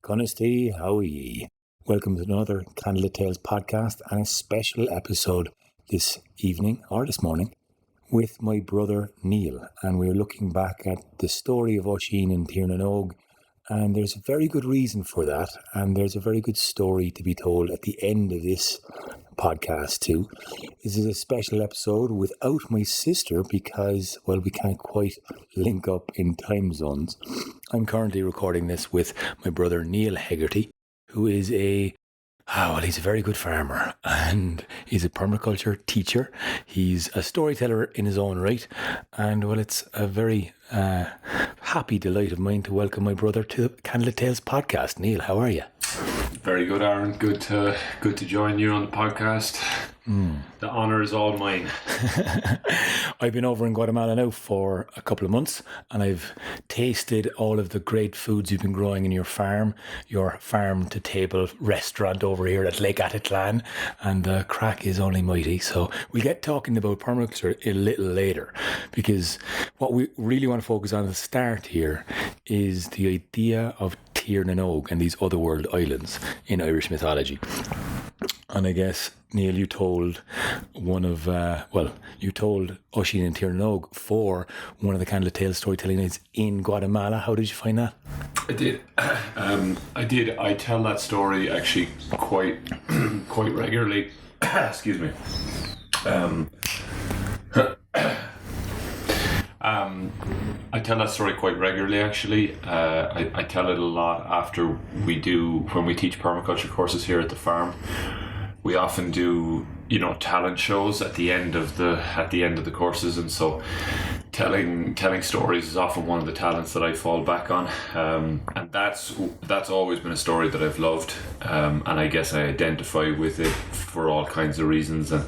Conisty, how are ye? Welcome to another Candlelit Tales podcast and a special episode this evening, or this morning, with my brother Neal. And we're looking back at the story of Oisín and Tír and there's a very good reason for that, and there's a very good story to be told at the end of this podcast too. This is a special episode without my sister because, well, we can't quite link up in time zones. I'm currently recording this with my brother Neal Hegarty, who is he's a very good farmer, and he's a permaculture teacher. He's a storyteller in his own right, and well, it's a very happy delight of mine to welcome my brother to the Candlelit Tales podcast. Neal, how are you? Very good, Aron. Good to join you on the podcast. The honour is all mine. I've been over in Guatemala now for a couple of months, and I've tasted all of the great foods you've been growing in your farm to table restaurant over here at Lake Atitlan, and the crack is only mighty. So we'll get talking about permaculture a little later, because what we really want to focus on at the start here is the idea of Tír and these otherworld islands in Irish mythology. And I guess, Neal, you told you told Oisín and Tír for one of the Candlelit Tales storytelling nights in Guatemala. How did you find that? I did. I tell that story actually quite regularly. Excuse me. I tell that story quite regularly, actually. I tell it a lot when we teach permaculture courses here at the farm. We often do, talent shows at the end of the courses, and so telling stories is often one of the talents that I fall back on, and that's always been a story that I've loved, and I guess I identify with it for all kinds of reasons. And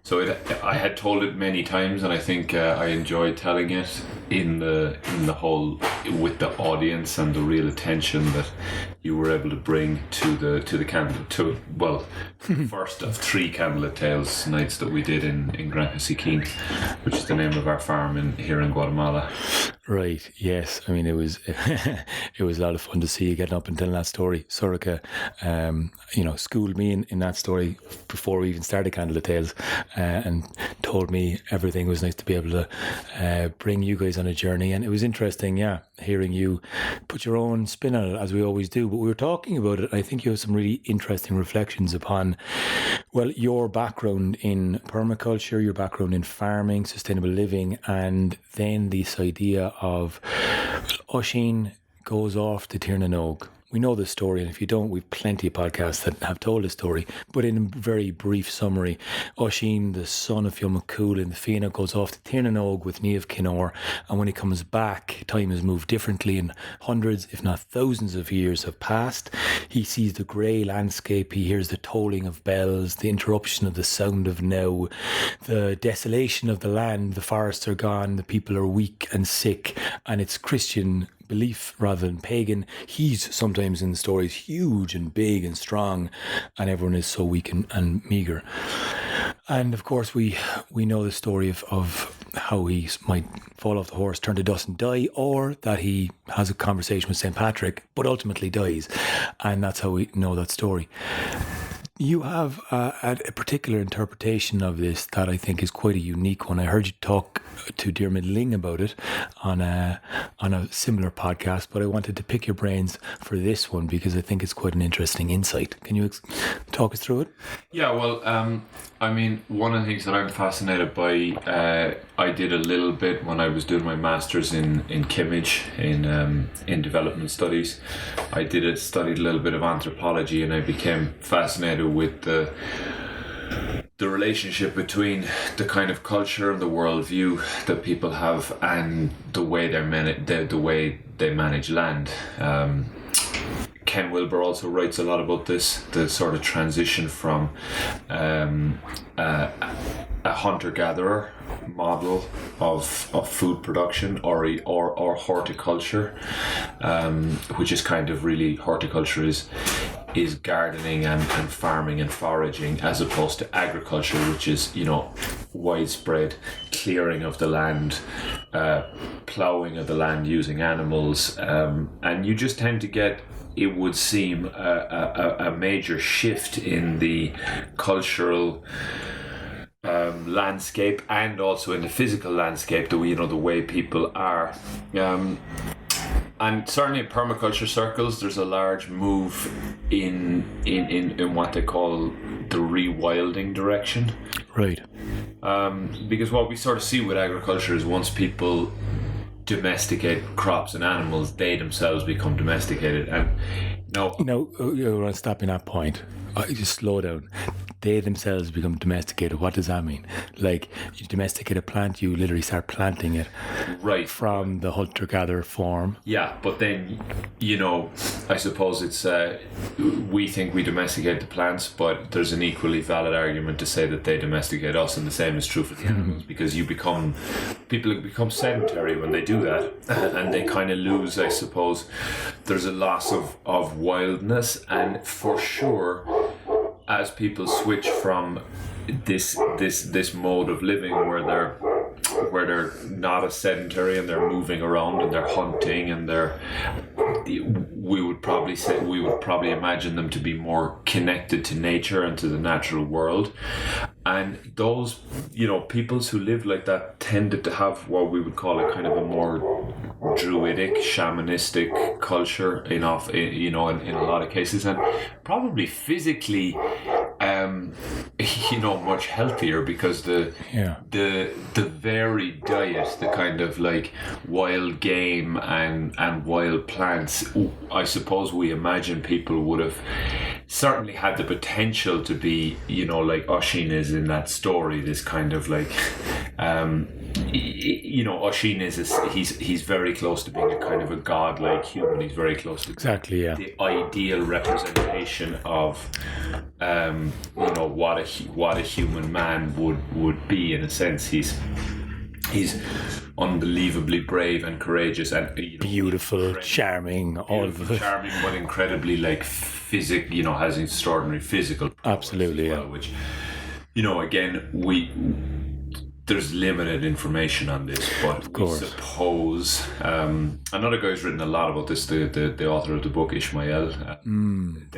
so I had told it many times, and I think I enjoyed telling it in the whole, with the audience and the real attention that you were able to bring to the first of 3 Candlelit Tales nights that we did in Gran Casiquín, which is the name of our farm here in Guatemala. Right, yes. I mean, it was a lot of fun to see you getting up and telling that story. Sorika, schooled me in that story before we even started Candlelit Tales, and told me everything. It was nice to be able to bring you guys on a journey, and it was interesting, hearing you put your own spin on it, as we always do. But we were talking about it, and I think you have some really interesting reflections upon, well, your background in permaculture, your background in farming, sustainable living, and then this idea of Oisín goes off to Tír. We know the story, and if you don't, we've plenty of podcasts that have told the story. But in a very brief summary, Oisín, the son of Fionnmacúil the Fianna, goes off to Tír with Niamh Cinor, and when he comes back, time has moved differently, and hundreds, if not thousands of years have passed. He sees the grey landscape, he hears the tolling of bells, the interruption of the sound of now, the desolation of the land, the forests are gone, the people are weak and sick, and it's Christian belief rather than pagan. He's sometimes in the stories huge and big and strong, and everyone is so weak and meagre. And of course we know the story of how he might fall off the horse, turn to dust and die, or that he has a conversation with St. Patrick but ultimately dies, and that's how we know that story. You have a particular interpretation of this that I think is quite a unique one. I heard you talk to Diarmaid Ling about it on a similar podcast, but I wanted to pick your brains for this one because I think it's quite an interesting insight. Can you talk us through it? Yeah, well, one of the things that I'm fascinated by, I did a little bit when I was doing my master's in Kimmage in development studies. I studied a little bit of anthropology, and I became fascinated with the relationship between the kind of culture and the worldview that people have and the way they manage land. Ken Wilber also writes a lot about this, the sort of transition from a hunter-gatherer model of food production or horticulture, which is kind of really, horticulture is gardening and farming and foraging, as opposed to agriculture, which is, widespread clearing of the land, ploughing of the land using animals, and you just tend to get it would seem a major shift in the cultural landscape, and also in the physical landscape, the way people are. And certainly in permaculture circles, there's a large move in what they call the rewilding direction. Right. Because what we sort of see with agriculture is once people domesticate crops and animals, they themselves become domesticated. And No, I want to stop in that point. Just slow down. They themselves become domesticated. What does that mean? Like, you domesticate a plant, you literally start planting it. Right. From the hunter-gatherer form. Yeah, but then, I suppose it's, we think we domesticate the plants, but there's an equally valid argument to say that they domesticate us, and the same is true for the animals, because people become sedentary when they do that, and they kind of lose, I suppose, there's a loss of wildness, and for sure, as people switch from this mode of living where they're not as sedentary and they're moving around and they're hunting and we would probably imagine them to be more connected to nature and to the natural world. And those, peoples who live like that tended to have what we would call a kind of a more druidic, shamanistic culture in a lot of cases, and probably physically, much healthier, because the varied diet, the kind of like wild game and wild plants, I suppose we imagine people would have certainly had the potential to be, like Oisin is in that story, this kind of like, Oisin he's very close to being a kind of a godlike human. He's very close to the ideal representation of, what a human man would be, in a sense. He's unbelievably brave and courageous and beautiful, charming, charming, but incredibly like has extraordinary physical powers. Absolutely, as well, which again there's limited information on this, but we suppose another guy who's written a lot about this, the author of the book, Ishmael,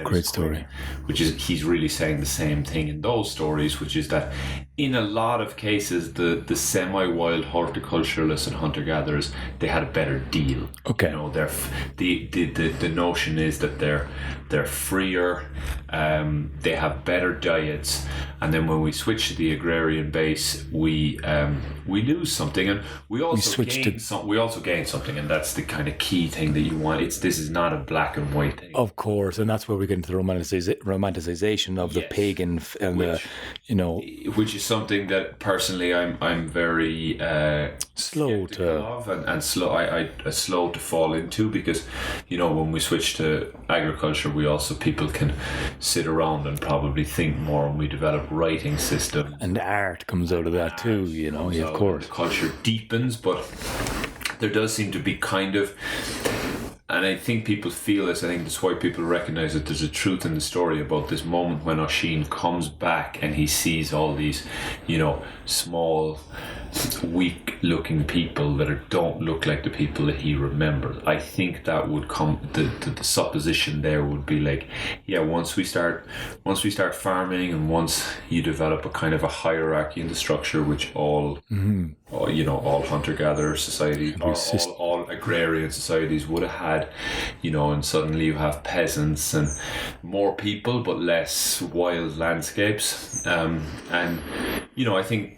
great story, which is he's really saying the same thing in those stories, which is that in a lot of cases the semi-wild horticulturalists and hunter-gatherers, they had a better deal. Okay. The notion is that they're freer, they have better diets, and then when we switch to the agrarian base, we lose something, and we also gain something, and that's the kind of key thing that you want. This is not a black and white thing. Of course, and that's where we get into the romanticization of the pagan and which is something that personally I'm very slow to slow to fall into, because when we switch to agriculture, people can sit around and probably think more, and we develop writing systems, and art comes out of that too. Of course, the culture deepens, but there does seem to be kind of, and I think people feel this, I think that's why people recognize that there's a truth in the story about this moment when Oisin comes back and he sees all these, small, weak looking people that don't look like the people that he remembers. I think that would come, the supposition there would be like, once we start farming, and once you develop a kind of a hierarchy in the structure, which all hunter-gatherer societies, all agrarian societies would have had, and suddenly you have peasants and more people but less wild landscapes, and I think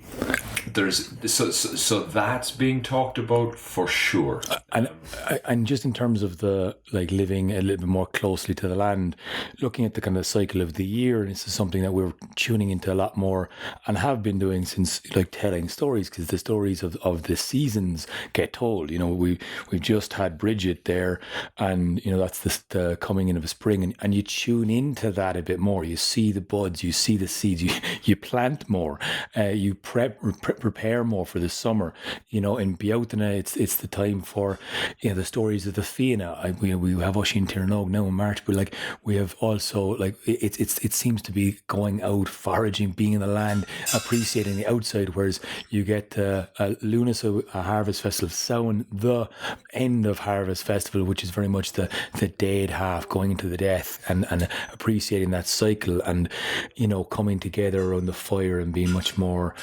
there's so that's being talked about for sure. And just in terms of the living a little bit more closely to the land, looking at the kind of cycle of the year, and this is something that we're tuning into a lot more and have been doing since telling stories, because the stories of the seasons get told. We've just had Bridget there, and that's the coming in of a spring, and you tune into that a bit more. You see the buds, you see the seeds, you plant more, you prep prepare more for the summer. In Beoutana, it's the time for the stories of the Fianna. We have Oisín Tirnog now in March, but like we have also like it seems to be going out foraging, being in the land, appreciating the outside. Whereas you get Lunas, a harvest festival, Samhain, the end of harvest festival, which is very much the dead half, going into the death, and appreciating that cycle, and coming together around the fire and being much more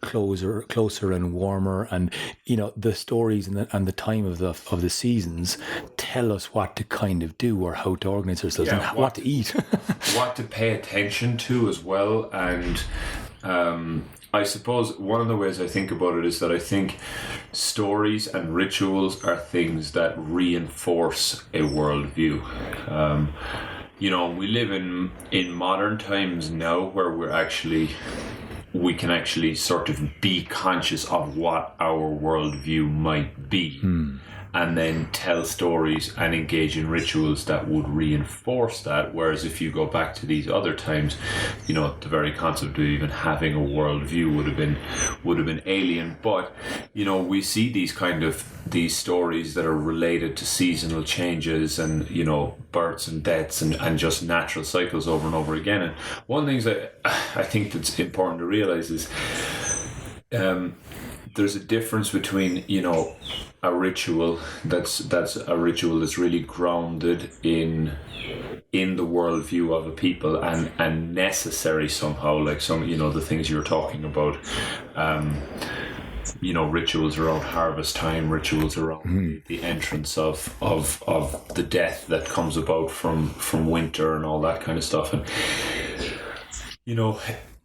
closer and warmer. And the stories and the time of the seasons tell us what to kind of do, or how to organize ourselves, and what to eat. What to pay attention to as well. And I suppose one of the ways I think about it is that I think stories and rituals are things that reinforce a worldview. We live in modern times now, where we can actually sort of be conscious of what our worldview might be. And then tell stories and engage in rituals that would reinforce that. Whereas if you go back to these other times, the very concept of even having a worldview would have been alien. But we see these stories that are related to seasonal changes and births and deaths and just natural cycles over and over again. And one of the things that I think that's important to realize is there's a difference between a ritual that's really grounded in the worldview of a people and necessary somehow, like the things you're talking about, rituals around harvest time, rituals around the entrance of the death that comes about from winter and all that kind of stuff. And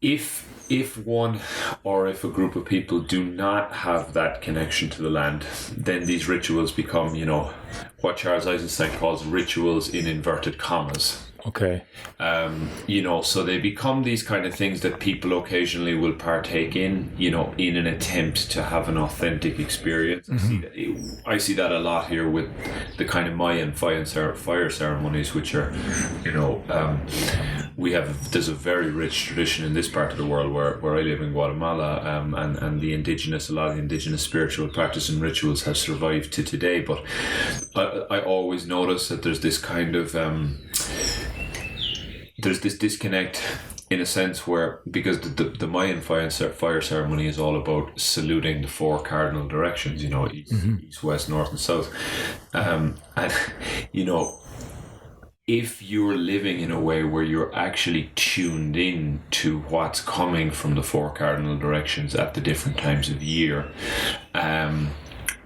if one or if a group of people do not have that connection to the land, then these rituals become, what Charles Eisenstein calls rituals in inverted commas. Okay. So they become these kind of things that people occasionally will partake in an attempt to have an authentic experience. I see that a lot here with the kind of Mayan fire ceremonies, which are, there's a very rich tradition in this part of the world where I live in Guatemala, and a lot of the indigenous spiritual practice and rituals have survived to today. But I always notice that there's this kind of there's this disconnect in a sense where, because the Mayan fire ceremony is all about saluting the four cardinal directions, east, west, north, and south, and if you're living in a way where you're actually tuned in to what's coming from the four cardinal directions at the different times of year,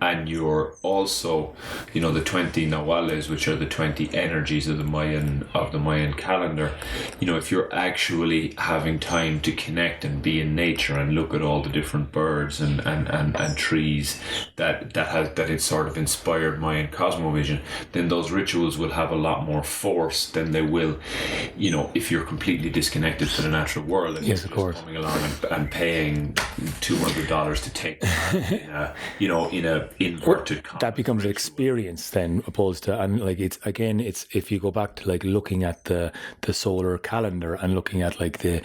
and you're also, the 20 Nahuales, which are the 20 energies of the Mayan calendar, if you're actually having time to connect and be in nature and look at all the different birds and trees that it's sort of inspired Mayan cosmovision, then those rituals will have a lot more force than they will, if you're completely disconnected to the natural world and yes, of course, coming along and paying $200 to take in a inverted commas. That becomes an experience then, opposed to, and like it's if you go back to like looking at the solar calendar and looking at like the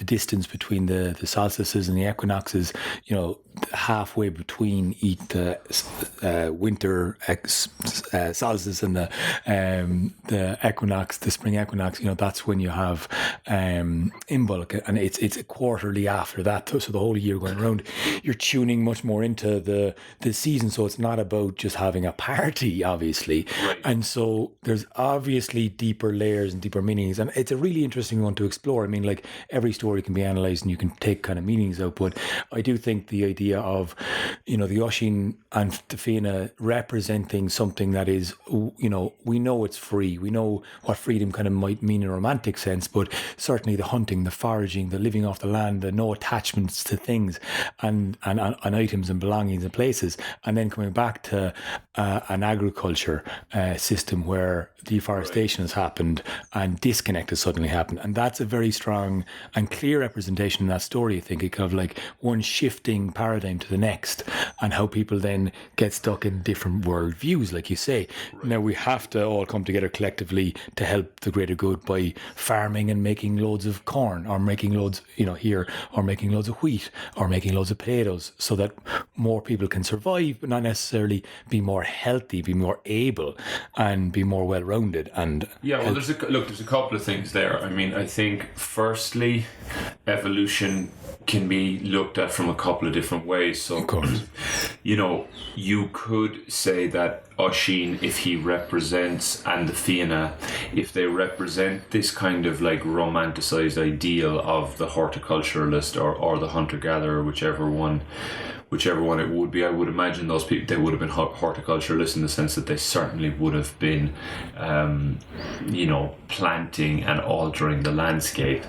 distance between the solstices and the equinoxes, halfway between the winter solstice and the equinox, the spring equinox, that's when you have Imbolc, and it's a quarterly after that, so the whole year going around, you're tuning much more into the season. So it's not about just having a party, obviously, right. And so there's obviously deeper layers and deeper meanings, and it's a really interesting one to explore. I mean, like every story can be analysed and you can take kind of meanings out, but I do think the idea of the Oisín and the Fianna representing something that is, we know it's free, we know what freedom kind of might mean in a romantic sense, but certainly the hunting, the foraging, the living off the land, the no attachments to things and items and belongings and places, and then coming back to an agriculture system where deforestation has happened and disconnect has suddenly happened. And that's a very strong and clear representation in that story, I think. It kind of like one shifting paradigm paradigm to the next, and how people then get stuck in different world views, like you say. Right. Now, we have to all come together collectively to help the greater good by farming and making loads of corn, or making loads, here, or making loads of wheat, or making loads of potatoes, so that more people can survive, but not necessarily be more healthy, be more able, and be more well-rounded. And there's a couple of things there. I mean, I think firstly, evolution can be looked at from a couple of different ways. So, of course, you could say that Oisín, if he represents, and the Fianna, if they represent this kind of like romanticized ideal of the horticulturalist or the hunter-gatherer, whichever one it would be, I would imagine those people, they would have been horticulturalists in the sense that they certainly would have been, planting and altering the landscape.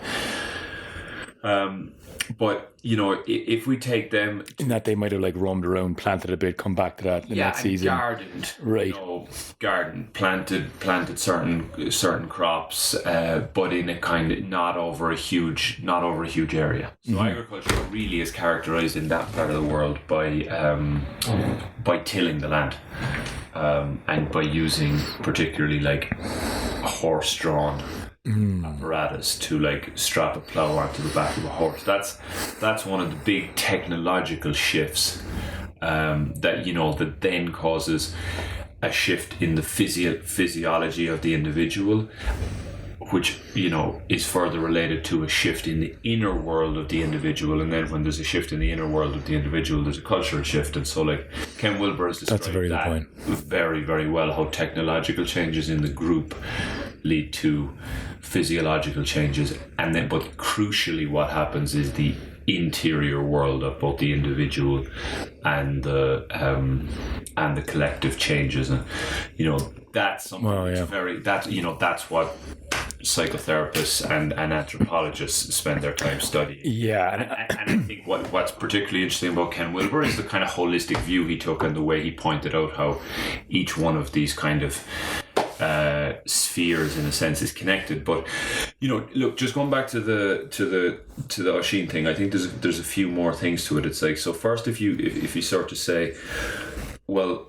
But if we take them, in that they might have like roamed around, planted a bit, come back to that in that season, gardened, right? Gardened, planted certain crops, but in a kind of not over a huge area. So agriculture really is characterized in that part of the world by tilling the land, and by using particularly like horse-drawn apparatus to like strap a plow onto the back of a horse. That's one of the big technological shifts that then causes a shift in the physiology of the individual, which is further related to a shift in the inner world of the individual. And then when there's a shift in the inner world of the individual, there's a cultural shift. And so like Ken Wilber has described that very, very well, how technological changes in the group lead to physiological changes, and then but crucially what happens is the interior world of both the individual and the collective changes. And that's something that's what psychotherapists and anthropologists spend their time studying. Yeah, and I think what's particularly interesting about Ken Wilber is the kind of holistic view he took, and the way he pointed out how each one of these kind of spheres in a sense is connected. But look, just going back to the Oisín thing, I think there's a few more things to it. It's like, so first, if you sort of say, well,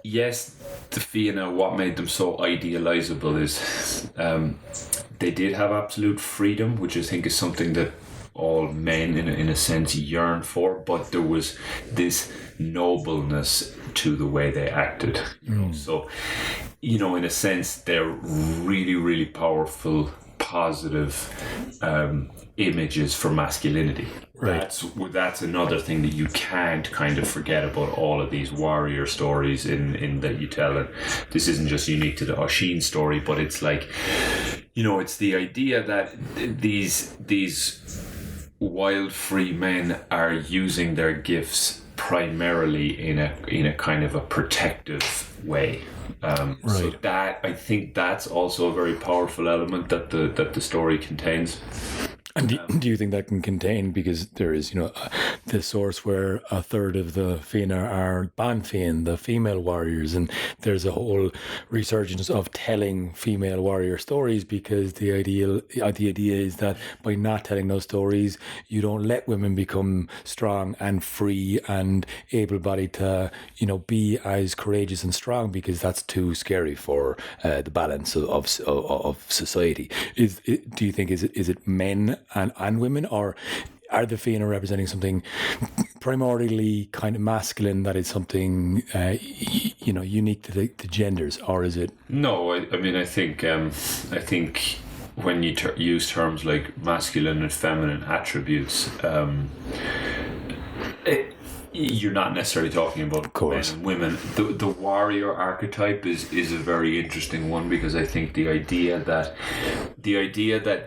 yes, the Fianna, what made them so idealizable is they did have absolute freedom, which I think is something that all men in a sense yearn for, but there was this nobleness to the way they acted. So in a sense, they're really, really powerful, positive images for masculinity. Right. That's another thing that you can't kind of forget about all of these warrior stories in that you tell. And this isn't just unique to the Oisín story, but it's like, it's the idea that these wild free men are using their gifts primarily in a kind of a protective way. Right. So that, I think that's also a very powerful element that the story contains. And do you think that can contain, because there is, the source where a third of the Fianna are Banfin, the female warriors, and there's a whole resurgence of telling female warrior stories, because the idea is that by not telling those stories, you don't let women become strong and free and able-bodied to, be as courageous and strong, because that's too scary for the balance of society. Do you think is it men and women, or are the Fianna representing something primarily kind of masculine that is something unique to the genders, or is it? No, I mean I think when you use terms like masculine and feminine attributes, you're not necessarily talking about men and women. The warrior archetype is a very interesting one, because I think the idea that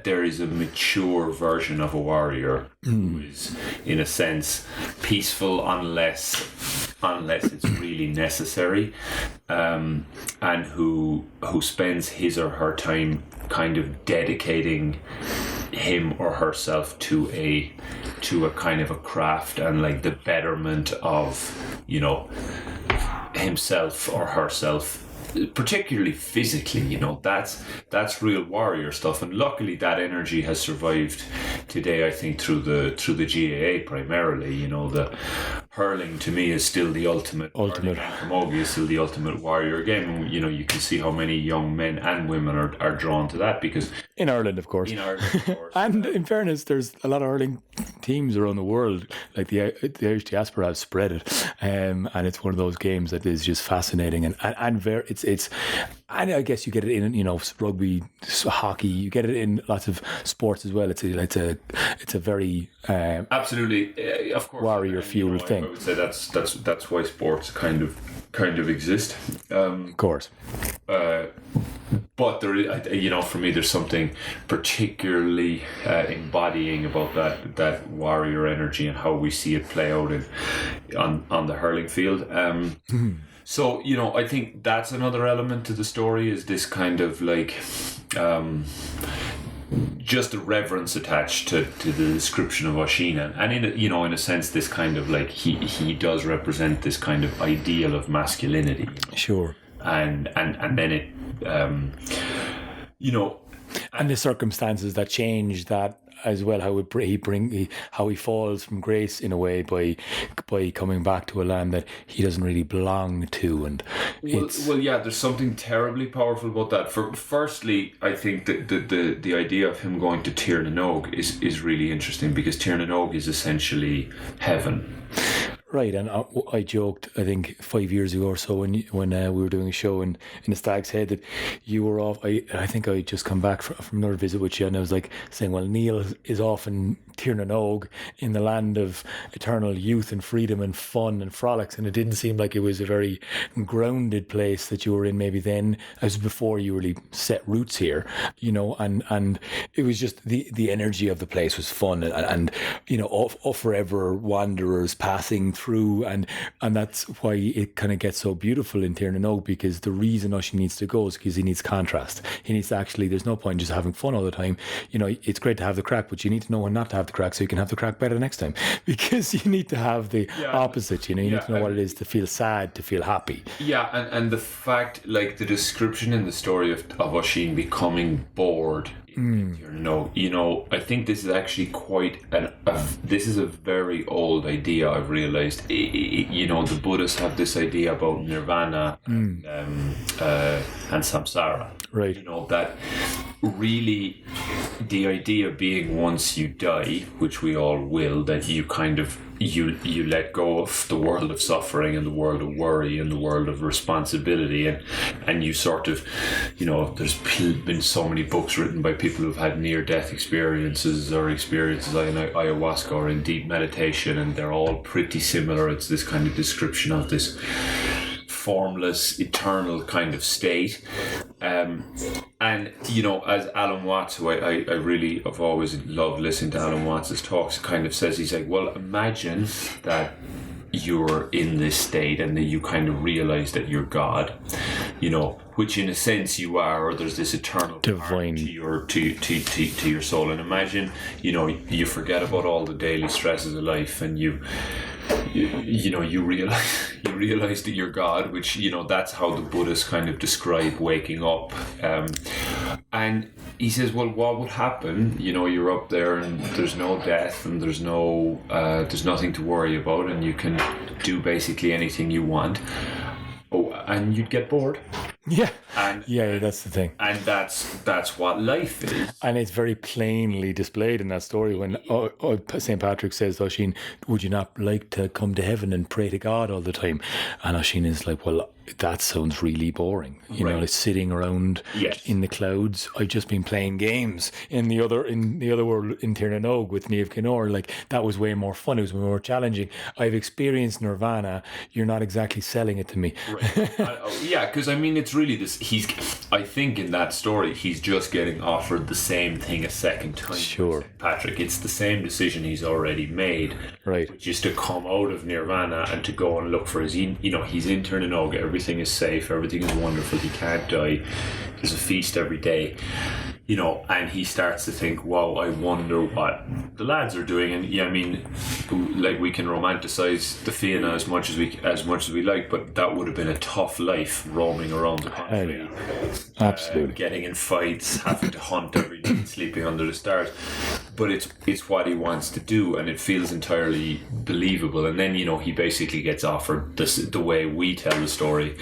there is a mature version of a warrior who is, in a sense, peaceful unless it's really necessary, and who spends his or her time kind of dedicating him or herself to a kind of a craft and like the betterment of himself or herself, particularly physically. That's real warrior stuff, and luckily that energy has survived today, I think, through the GAA primarily. hurling to me is still the ultimate. Camogie is still the ultimate warrior game. And, you can see how many young men and women are drawn to that because in Ireland, of course. And in fairness, there's a lot of hurling teams around the world. Like the Irish diaspora have spread it, and it's one of those games that is just fascinating and very. It's and I guess you get it in rugby, hockey. You get it in lots of sports as well. It's a very absolutely of course warrior fuel thing. I would say that's why sports kind of exist. Of course. But there is, for me, there's something particularly embodying about that warrior energy and how we see it play out on the hurling field. So, I think that's another element to the story is this kind of like just a reverence attached to the description of Oisín, and in a sense, this kind of like he does represent this kind of ideal of masculinity. Sure. And then it, and the circumstances that change that as well, how he falls from grace in a way by coming back to a land that he doesn't really belong to, and there's something terribly powerful about that. Firstly, I think that the idea of him going to Tir na Nog is really interesting because Tir na Nog is essentially heaven. Right, and I joked, I think 5 years ago or so when we were doing a show in the Stag's Head that you were off. I think I just come back from another visit with you, and I was like saying, well, Neal is off in Tir na Nog in the land of eternal youth and freedom and fun and frolics, and it didn't seem like it was a very grounded place that you were in maybe then as before you really set roots here, and it was just the energy of the place was fun and forever wanderers passing through, and that's why it kind of gets so beautiful in Tir na Nog, because the reason Oisín needs to go is because he needs contrast. He needs to actually, there's no point just having fun all the time. It's great to have the crack, but you need to know when not to have the crack so you can have the crack better next time, because you need to have the opposite. You need to know what it is to feel sad, to feel happy. Yeah, and the fact, like the description in the story of Oisín becoming bored. I think this is actually quite this is a very old idea. I've realized. The Buddhists have this idea about nirvana and samsara. Right. That really the idea being once you die, which we all will, that you kind of you let go of the world of suffering and the world of worry and the world of responsibility, and you sort of, there's been so many books written by people who've had near-death experiences or experiences like ayahuasca or in deep meditation, and they're all pretty similar. It's this kind of description of this formless, eternal kind of state. And as Alan Watts, who I've always loved listening to Alan Watts' talks, kind of says, he's like, well, imagine that you're in this state and then you kind of realize that you're God, which in a sense you are, or there's this eternal divine to your soul. And imagine, you forget about all the daily stresses of life, and you realize that you're God, which that's how the Buddhists kind of describe waking up. And he says, well, what would happen? You're up there and there's no death and there's nothing to worry about, and you can do basically anything you want. Oh, and you'd get bored. Yeah. And that's the thing. And that's what life is. And it's very plainly displayed in that story when St. Patrick says to Oisín, would you not like to come to heaven and pray to God all the time? And Oisín is like, well, that sounds really boring. Like sitting around in the clouds. I've just been playing games in the other world in Tir na Nog with Niamh Kinor. Like, that was way more fun. It was more challenging. I've experienced nirvana. You're not exactly selling it to me. Right. Because it's really this. I think in that story he's just getting offered the same thing a second time. Sure, Patrick. It's the same decision he's already made. Right. Which is to come out of nirvana and to go and look for his. He's in Tir na Nog. Everything is safe. Everything is wonderful. He can't die. There's a feast every day. and he starts to think, wow, I wonder what the lads are doing. And yeah, I mean, like, we can romanticize the Fianna as much as we like, but that would have been a tough life, roaming around the country, absolutely, getting in fights, having to hunt every night, sleeping under the stars. But it's what he wants to do, and it feels entirely believable. And then, he basically gets offered this, the way we tell the story.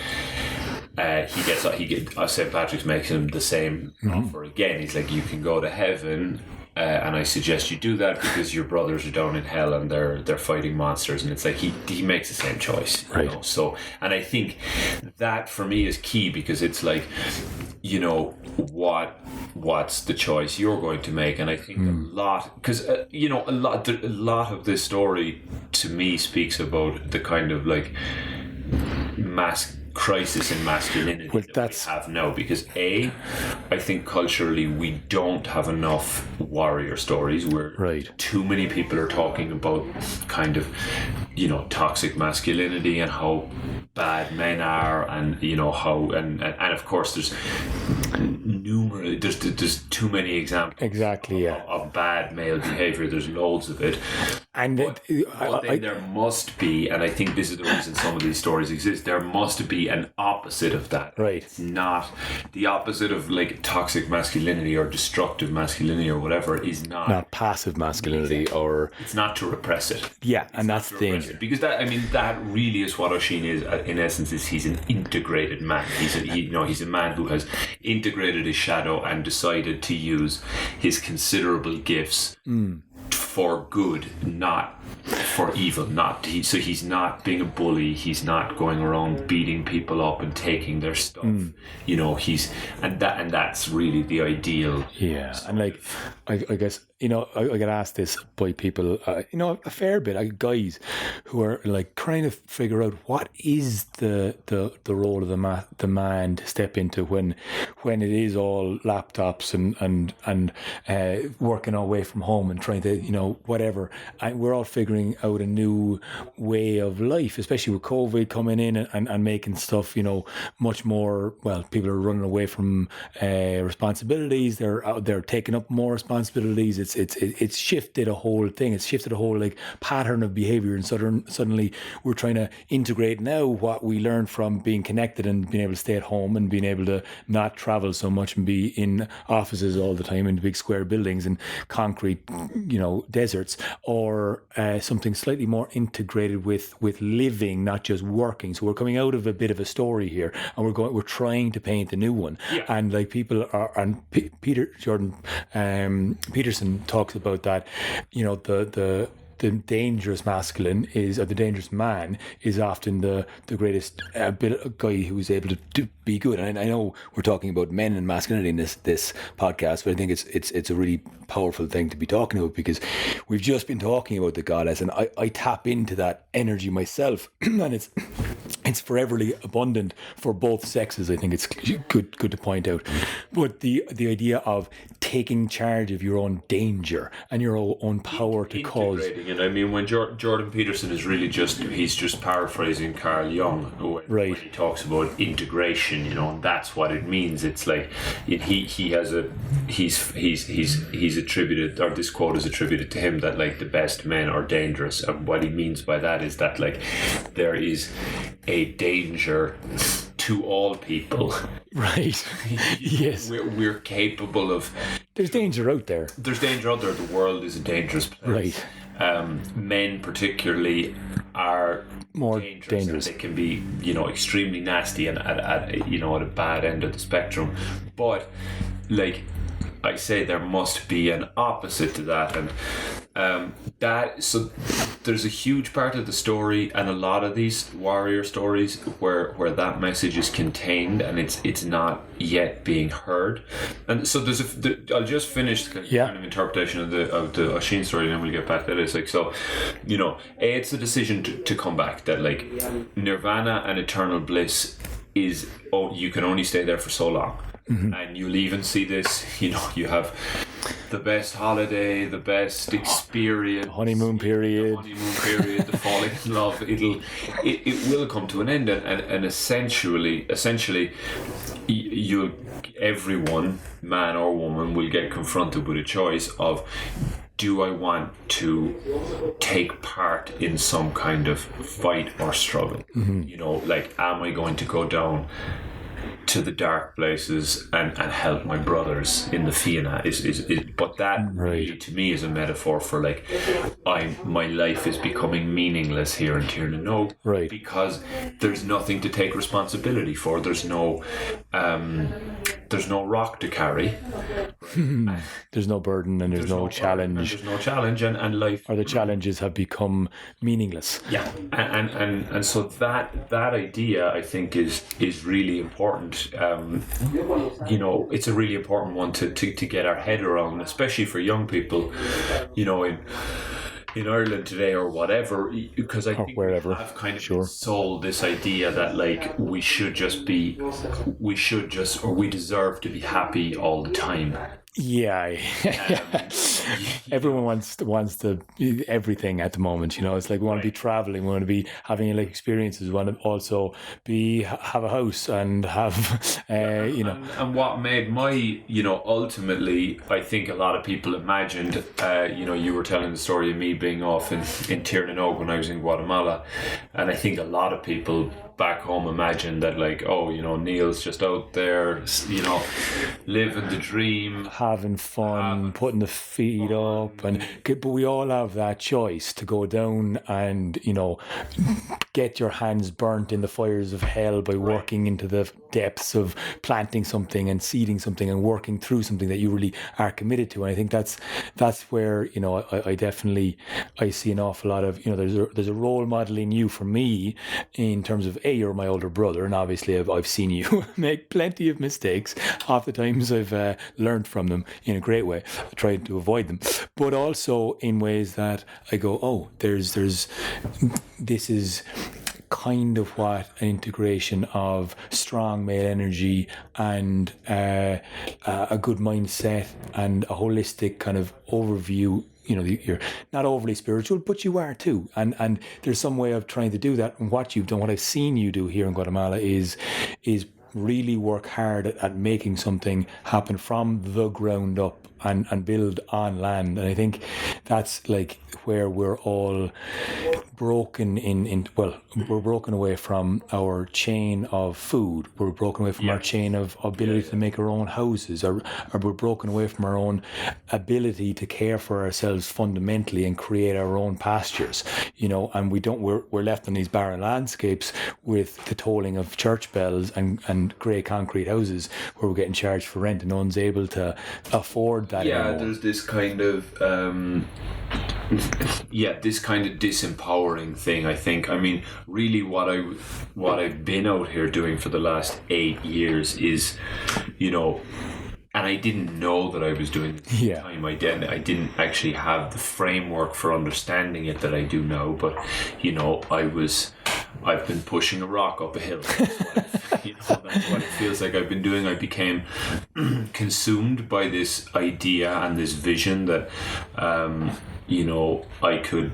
St. Patrick's makes him the same offer again. He's like, you can go to heaven, and I suggest you do that because your brothers are down in hell and they're fighting monsters. And it's like he makes the same choice, right? So, and I think that for me is key, because it's like, what's the choice you're going to make? And I think a lot, because a lot of this story to me speaks about the kind of like crisis in masculinity that we have now, because I think culturally we don't have enough warrior stories where too many people are talking about kind of toxic masculinity and how bad men are, and how and of course there's too many examples of bad male behavior. There's loads of it, and but then there must be, and I think this is the reason some of these stories exist, there must be an opposite of that. Right. It's not the opposite of like toxic masculinity or destructive masculinity or whatever is not passive masculinity, or it's not to repress it. Yeah, and that's the danger. Because that really is what Oisin is in essence. Is he's an integrated man. He's a man who has integrated his shadow and decided to use his considerable gifts for good, not for evil. So he's not being a bully. He's not going around beating people up and taking their stuff. And that's really the ideal. Yeah, and like I guess I get asked this by people, a fair bit, like guys who are like trying to figure out what is the role of the man to step into when it is all laptops and working away from home and trying to whatever. And we're all figuring out a new way of life, especially with COVID coming in and making stuff much more. Well, people are running away from responsibilities. They're taking up more responsibilities. It's shifted a whole thing. It's shifted a whole like pattern of behavior, and suddenly we're trying to integrate now what we learned from being connected and being able to stay at home and being able to not travel so much and be in offices all the time in big square buildings and concrete deserts, or something slightly more integrated with living, not just working. So we're coming out of a bit of a story here, and we're trying to paint a new one. Yeah. And like people are, and Jordan Peterson talks about that, the dangerous masculine or the dangerous man is often the greatest guy who's able to be good. And I know we're talking about men and masculinity in this podcast, but I think it's a really powerful thing to be talking about, because we've just been talking about the goddess, and I tap into that energy myself, and it's foreverly abundant for both sexes. I think it's good to point out. But the idea of taking charge of your own danger and your own power to cause. And I mean, when Jordan Peterson is really he's just paraphrasing Carl Jung when he talks about integration, and that's what it means. It's like he's attributed, or this quote is attributed to him, that like the best men are dangerous, and what he means by that is that like there is a danger to all people. Right. Yes. We're capable of. There's danger out there. The world is a dangerous place. Right. Men particularly are more dangerous. They can be, extremely nasty and at a bad end of the spectrum. But like I say, there must be an opposite to that, and so there's a huge part of the story and a lot of these warrior stories where that message is contained and it's not yet being heard. And so I'll just finish the kind of interpretation of the Oisin story, and then we'll get back to it. It's like, so it's the decision to come back, that like nirvana and eternal bliss is, you can only stay there for so long. Mm-hmm. And you'll even see this, you have the best holiday, the best experience, the honeymoon period, the falling in love. It will come to an end, and essentially, everyone, man or woman, will get confronted with a choice of, do I want to take part in some kind of fight or struggle? You know, like, am I going to go down to the dark places and help my brothers in the Fianna? But that really, to me, is a metaphor for, like, my life is becoming meaningless here in Tiernanog, because there's nothing to take responsibility for. There's no rock to carry. There's no burden, and there's no challenge. There's no challenge, and life, or the challenges have become meaningless. Yeah, and so that idea, I think, is really important. You know, it's a really important one to get our head around, especially for young people, you know, in Ireland today or whatever, because I think wherever. I've kind of been sold this idea that, like, we deserve to be happy all the time. Yeah. Everyone wants to everything at the moment, you know. It's like we want to be traveling, we want to be having like experiences, we want to also have a house and have you know. And what made my, you know, ultimately, I think a lot of people imagined, you know, you were telling the story of me being off in Tiernanog when I was in Guatemala, and I think a lot of people back home imagined that, like, oh, you know, Neal's just out there, you know, living the dream, having fun, putting the feet up, but we all have that choice to go down and, you know, get your hands burnt in the fires of hell by working into the depths of planting something and seeding something and working through something that you really are committed to. And I think that's where, you know, I see an awful lot of, you know, there's a role model in you for me, in terms of, you're my older brother, and obviously I've seen you make plenty of mistakes. Half the times I've learned from them in a great way, tried to avoid them, but also in ways that I go, oh, this is kind of what an integration of strong male energy and a good mindset and a holistic kind of overview. You know, you're not overly spiritual, but you are too. And there's some way of trying to do that. And what you've done, what I've seen you do here in Guatemala is really work hard at making something happen from the ground up and build on land. And I think that's like where we're all broken we're broken away from our chain of food. We're broken away from our chain of ability to make our own houses, or we're broken away from our own ability to care for ourselves fundamentally and create our own pastures, you know. And we're left on these barren landscapes with the tolling of church bells and grey concrete houses where we're getting charged for rent, and no one's able to afford that anymore. There's this kind of this kind of disempowering thing, I think. I mean, really what I've been out here doing for the last 8 years is, you know, and I didn't know that I was doing it at the time. I didn't actually have the framework for understanding it that I do now, but, you know, I've been pushing a rock up a hill. That's what it feels like I've been doing. I became consumed by this idea and this vision that, you know, I could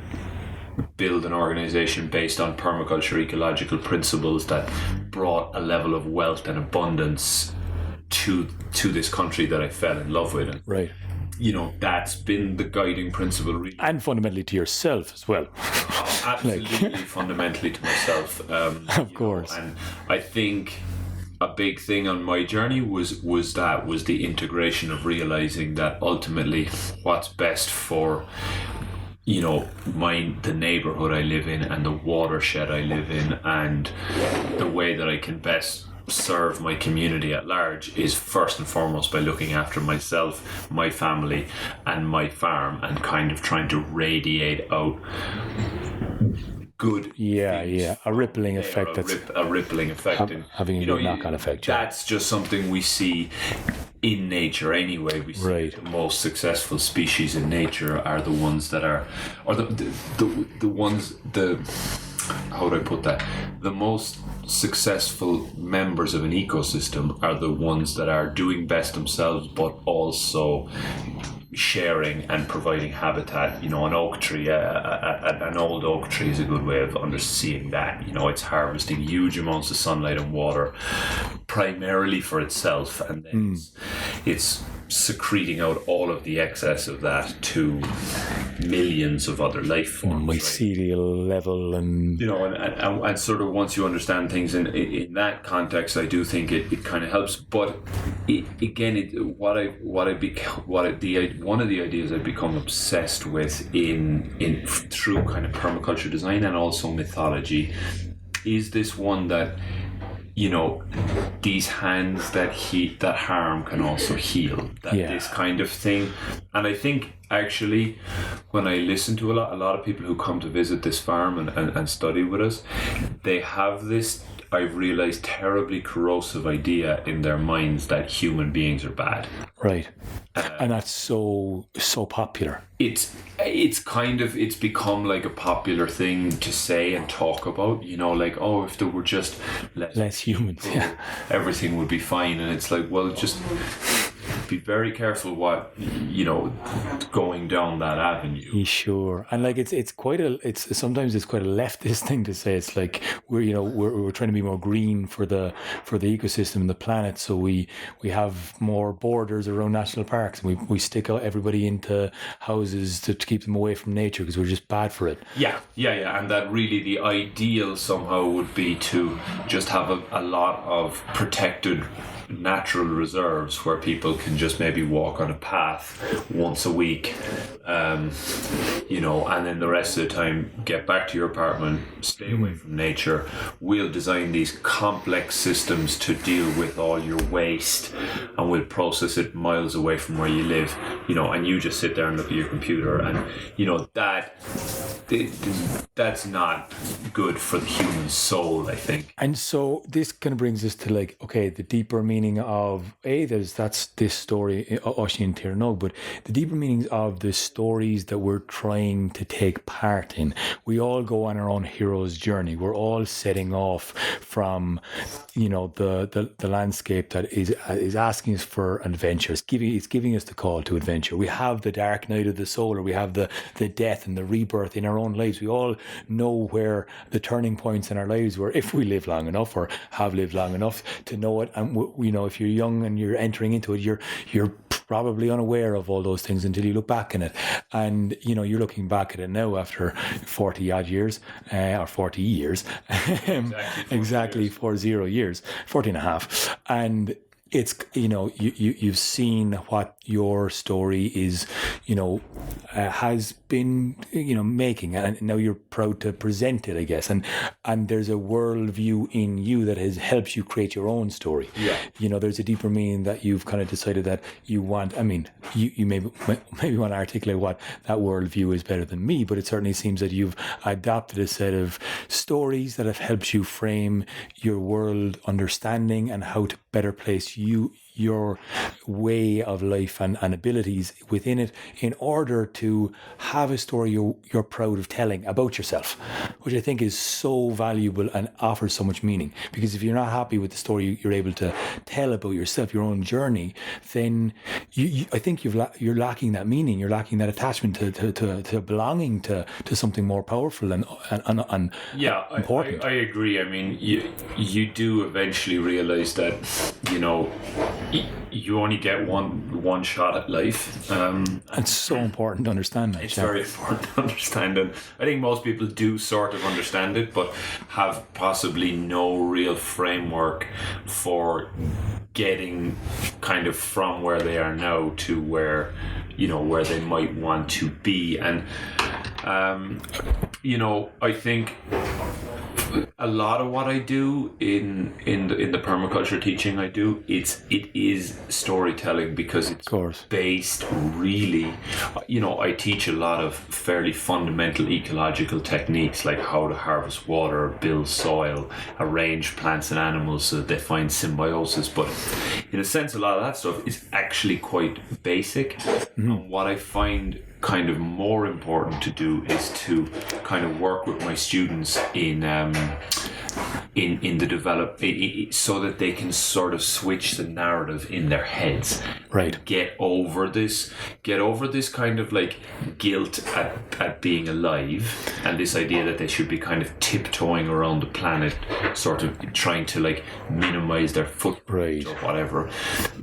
build an organization based on permaculture ecological principles that brought a level of wealth and abundance to this country that I fell in love with. Right. You know, that's been the guiding principle, really. And fundamentally to yourself as well. Absolutely, fundamentally to myself. Of course. Know, and I think a big thing on my journey was the integration of realizing that ultimately what's best for, you know, the neighborhood I live in and the watershed I live in, and the way that I can best serve my community at large is first and foremost by looking after myself, my family, and my farm, and kind of trying to radiate out good a rippling effect. A rippling effect, having a knock-on effect. That's just something we see in nature anyway. We see the most successful species in nature are the ones that are, or the ones, how would I put that? The most successful members of an ecosystem are the ones that are doing best themselves, but also sharing and providing habitat. An oak tree, an old oak tree is a good way of seeing that. It's harvesting huge amounts of sunlight and water primarily for itself, and then it's secreting out all of the excess of that to millions of other life forms. Mycelial level, and and sort of once you understand things in that context, I do think it kind of helps. But one of the ideas I've become obsessed with in through kind of permaculture design and also mythology is this one that these hands that harm can also heal. This kind of thing. And I think actually when I listen to a lot of people who come to visit this farm and study with us, they have this, I've realized, terribly corrosive idea in their minds that human beings are bad. Right. And that's so popular. It's become like a popular thing to say and talk about, like, oh, if there were just less humans, everything would be fine. And it's like, well, just be very careful what going down that avenue. Sure. And like sometimes it's quite a leftist thing to say. It's like we're trying to be more green for the ecosystem and the planet, so we have more borders around national parks, and we stick out everybody into houses to keep them away from nature because we're just bad for it. Yeah. And that really the ideal somehow would be to just have a lot of protected natural reserves where people can just maybe walk on a path once a week, and then the rest of the time get back to your apartment, stay away from nature. We'll design these complex systems to deal with all your waste, and we'll process it miles away from where you live, and you just sit there and look at your computer, and that's not good for the human soul, I think. And so this kind of brings us to like, okay, the deeper meaning of that's this story, Oisin and Tirnog, but the deeper meanings of the stories that we're trying to take part in. We all go on our own hero's journey. We're all setting off from, the landscape that is asking us for an adventure. It's giving us the call to adventure. We have the dark night of the soul, or we have the death and the rebirth in our own lives. We all know where the turning points in our lives were, if we live long enough or have lived long enough to know it. And if you're young and you're entering into it, you're probably unaware of all those things until you look back in it. And you're looking back at it now after 40 odd years, or 40 years, exactly 40 years, 40 and a half. And it's, you've seen what your story is, has been, making, and now you're proud to present it, I guess. And there's a worldview in you that helps you create your own story. Yeah. There's a deeper meaning that you've kind of decided that you want. I mean, you maybe want to articulate what that worldview is better than me, but it certainly seems that you've adopted a set of stories that have helped you frame your world understanding and how to better place your way of life and abilities within it, in order to have a story you're proud of telling about yourself, which I think is so valuable and offers so much meaning. Because if you're not happy with the story you're able to tell about yourself, your own journey, then I think you're lacking that meaning. You're lacking that attachment to belonging to something more powerful and important. I agree. I mean, you do eventually realize that you only get one shot at life. It's so important to understand that. It's very important to understand, and I think most people do sort of understand it, but have possibly no real framework for getting kind of from where they are now to where they might want to be. And I think a lot of what I do in the permaculture teaching I do, it is storytelling, because it's based really, I teach a lot of fairly fundamental ecological techniques, like how to harvest water, build soil, arrange plants and animals so that they find symbiosis. But in a sense, a lot of that stuff is actually quite basic. Mm-hmm. And what I find kind of more important to do is to kind of work with my students in the so that they can sort of switch the narrative in their heads. Right. get over this kind of like guilt at being alive, and this idea that they should be kind of tiptoeing around the planet, sort of trying to like minimize their footprint or whatever.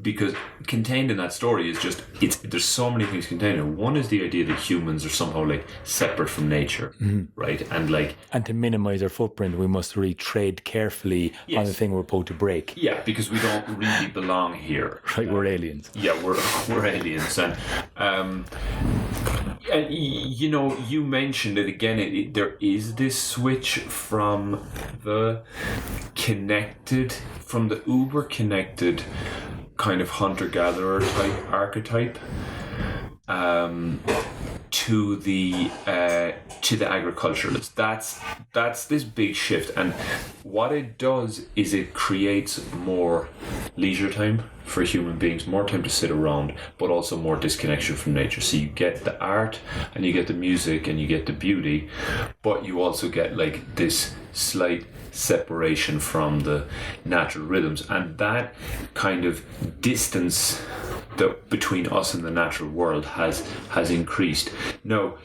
Because contained in that story is just there's so many things contained in it. One is the idea that humans are somehow like separate from nature, right? And to minimize our footprint, we must really trade carefully on the thing we're about to break. Yeah, because we don't really belong here. Right, we're aliens. Yeah, we're aliens, and you know, you mentioned it again. There is this switch from the uber connected kind of hunter-gatherer type archetype to the agriculturalist. That's this big shift, and what it does is it creates more leisure time for human beings, more time to sit around, but also more disconnection from nature. So you get the art and you get the music and you get the beauty, but you also get like this slight separation from the natural rhythms, and that kind of distance between us and the natural world has increased. Now,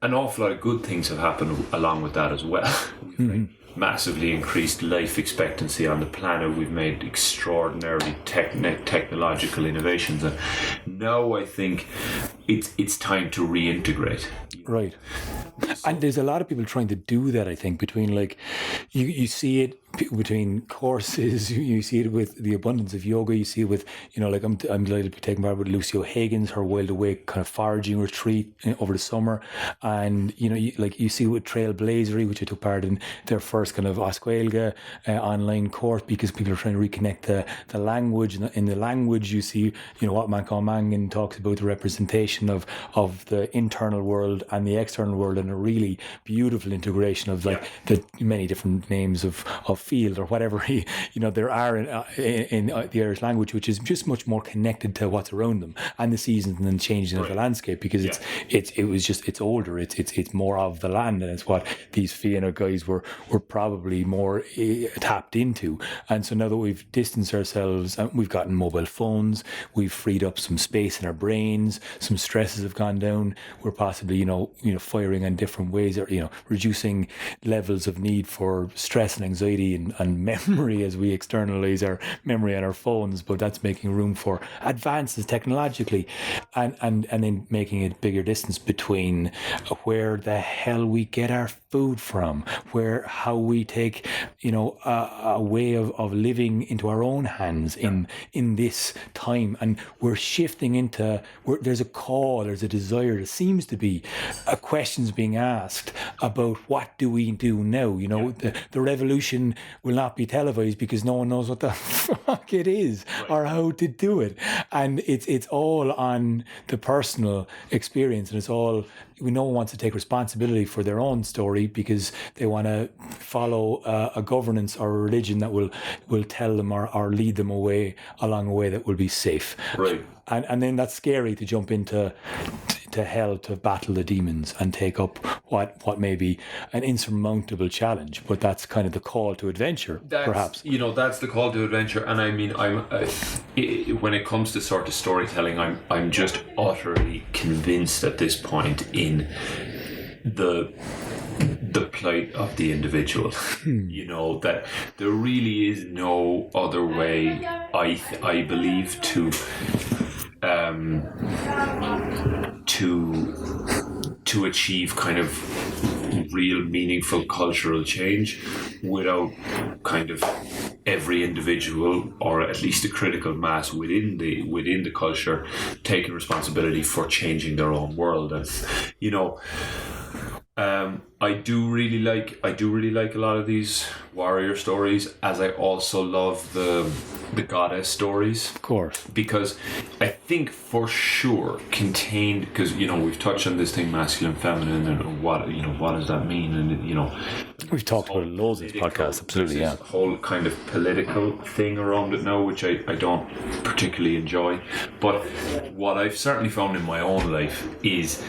an awful lot of good things have happened along with that as well. We've massively increased life expectancy on the planet. We've made extraordinarily technological innovations, and now I think it's time to reintegrate. Right. And there's a lot of people trying to do that, I think, between like you see it between courses, you see it with the abundance of yoga, you see it with, you know, like I'm delighted to be taking part with Lucy O'Hagan's, her Wild Awake kind of foraging retreat over the summer. And, you know, you see it with Trailblazery, which I took part in their first kind of Oscuelga online course, because people are trying to reconnect the language. And in the language, you see, you know, what Mankan Mangan talks about, the representation of the internal world and the external world, and a really beautiful integration of like the many different names of field or whatever there are in the Irish language, which is just much more connected to what's around them and the seasons and the changing of the landscape, because it's older, it's more of the land, and it's what these Fianna guys were probably more tapped into. And so now that we've distanced ourselves, we've gotten mobile phones, we've freed up some space in our brains, some stresses have gone down, we're possibly firing on different ways, or reducing levels of need for stress and anxiety and memory as we externalize our memory on our phones. But that's making room for advances technologically, and then making a bigger distance between where the hell we get our food from, how we take a way of living into our own hands in this time. And we're shifting into there's a desire, there seems to be questions being asked about what do we do now. The revolution will not be televised because no one knows what the fuck it is or how to do it, and it's all on the personal experience, and it's all, no one wants to take responsibility for their own story because they want to follow a governance or a religion that will tell them or lead them along a way that will be safe. Right. And then that's scary to jump into hell to battle the demons and take up what may be an insurmountable challenge. But that's kind of the call to adventure, perhaps. That's the call to adventure. And I mean, when it comes to sort of storytelling, I'm just utterly convinced at this point in the plight of the individual. That there really is no other way, I believe, to achieve kind of real meaningful cultural change without kind of every individual, or at least a critical mass within the culture, taking responsibility for changing their own world. And I do really like a lot of these warrior stories, as I also love the goddess stories, of course, because I think for sure contained, because we've touched on this thing, masculine, feminine, and what does that mean, and we've talked about it loads of this podcast. Absolutely, yeah. Whole kind of political thing around it now, which I don't particularly enjoy, but what I've certainly found in my own life is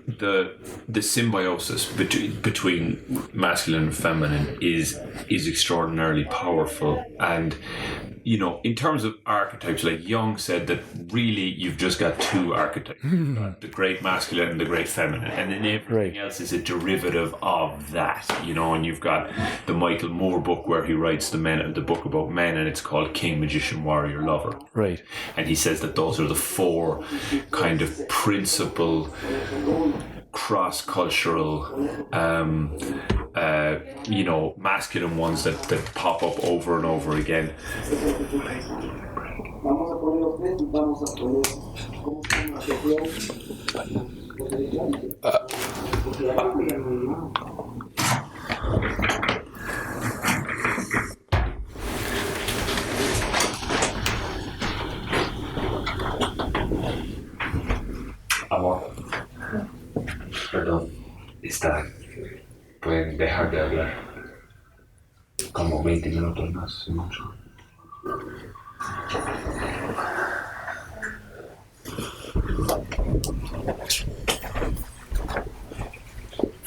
the symbiosis between masculine and feminine is extraordinarily powerful, and in terms of archetypes, like Jung said that really you've just got two archetypes. You've got the great masculine and the great feminine. And then everything else is a derivative of that, and you've got the Michael Moore book where he writes the book about men, and it's called King, Magician, Warrior, Lover. Right. And he says that those are the four kind of principal cross-cultural masculine ones that pop up over and over again. Amor, perdón, pueden dejar de hablar como 20 minutos más, mucho.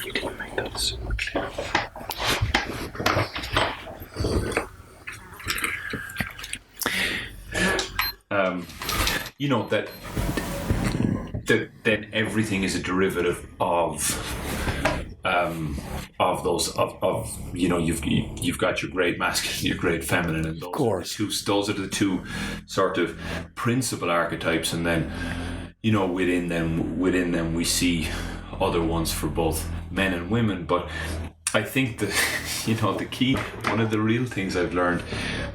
You can make that super clear. That then everything is a derivative of those you've got your great masculine, your great feminine, and those are the two sort of principal archetypes, and then within them we see other ones for both men and women. But I think that the key, one of the real things I've learned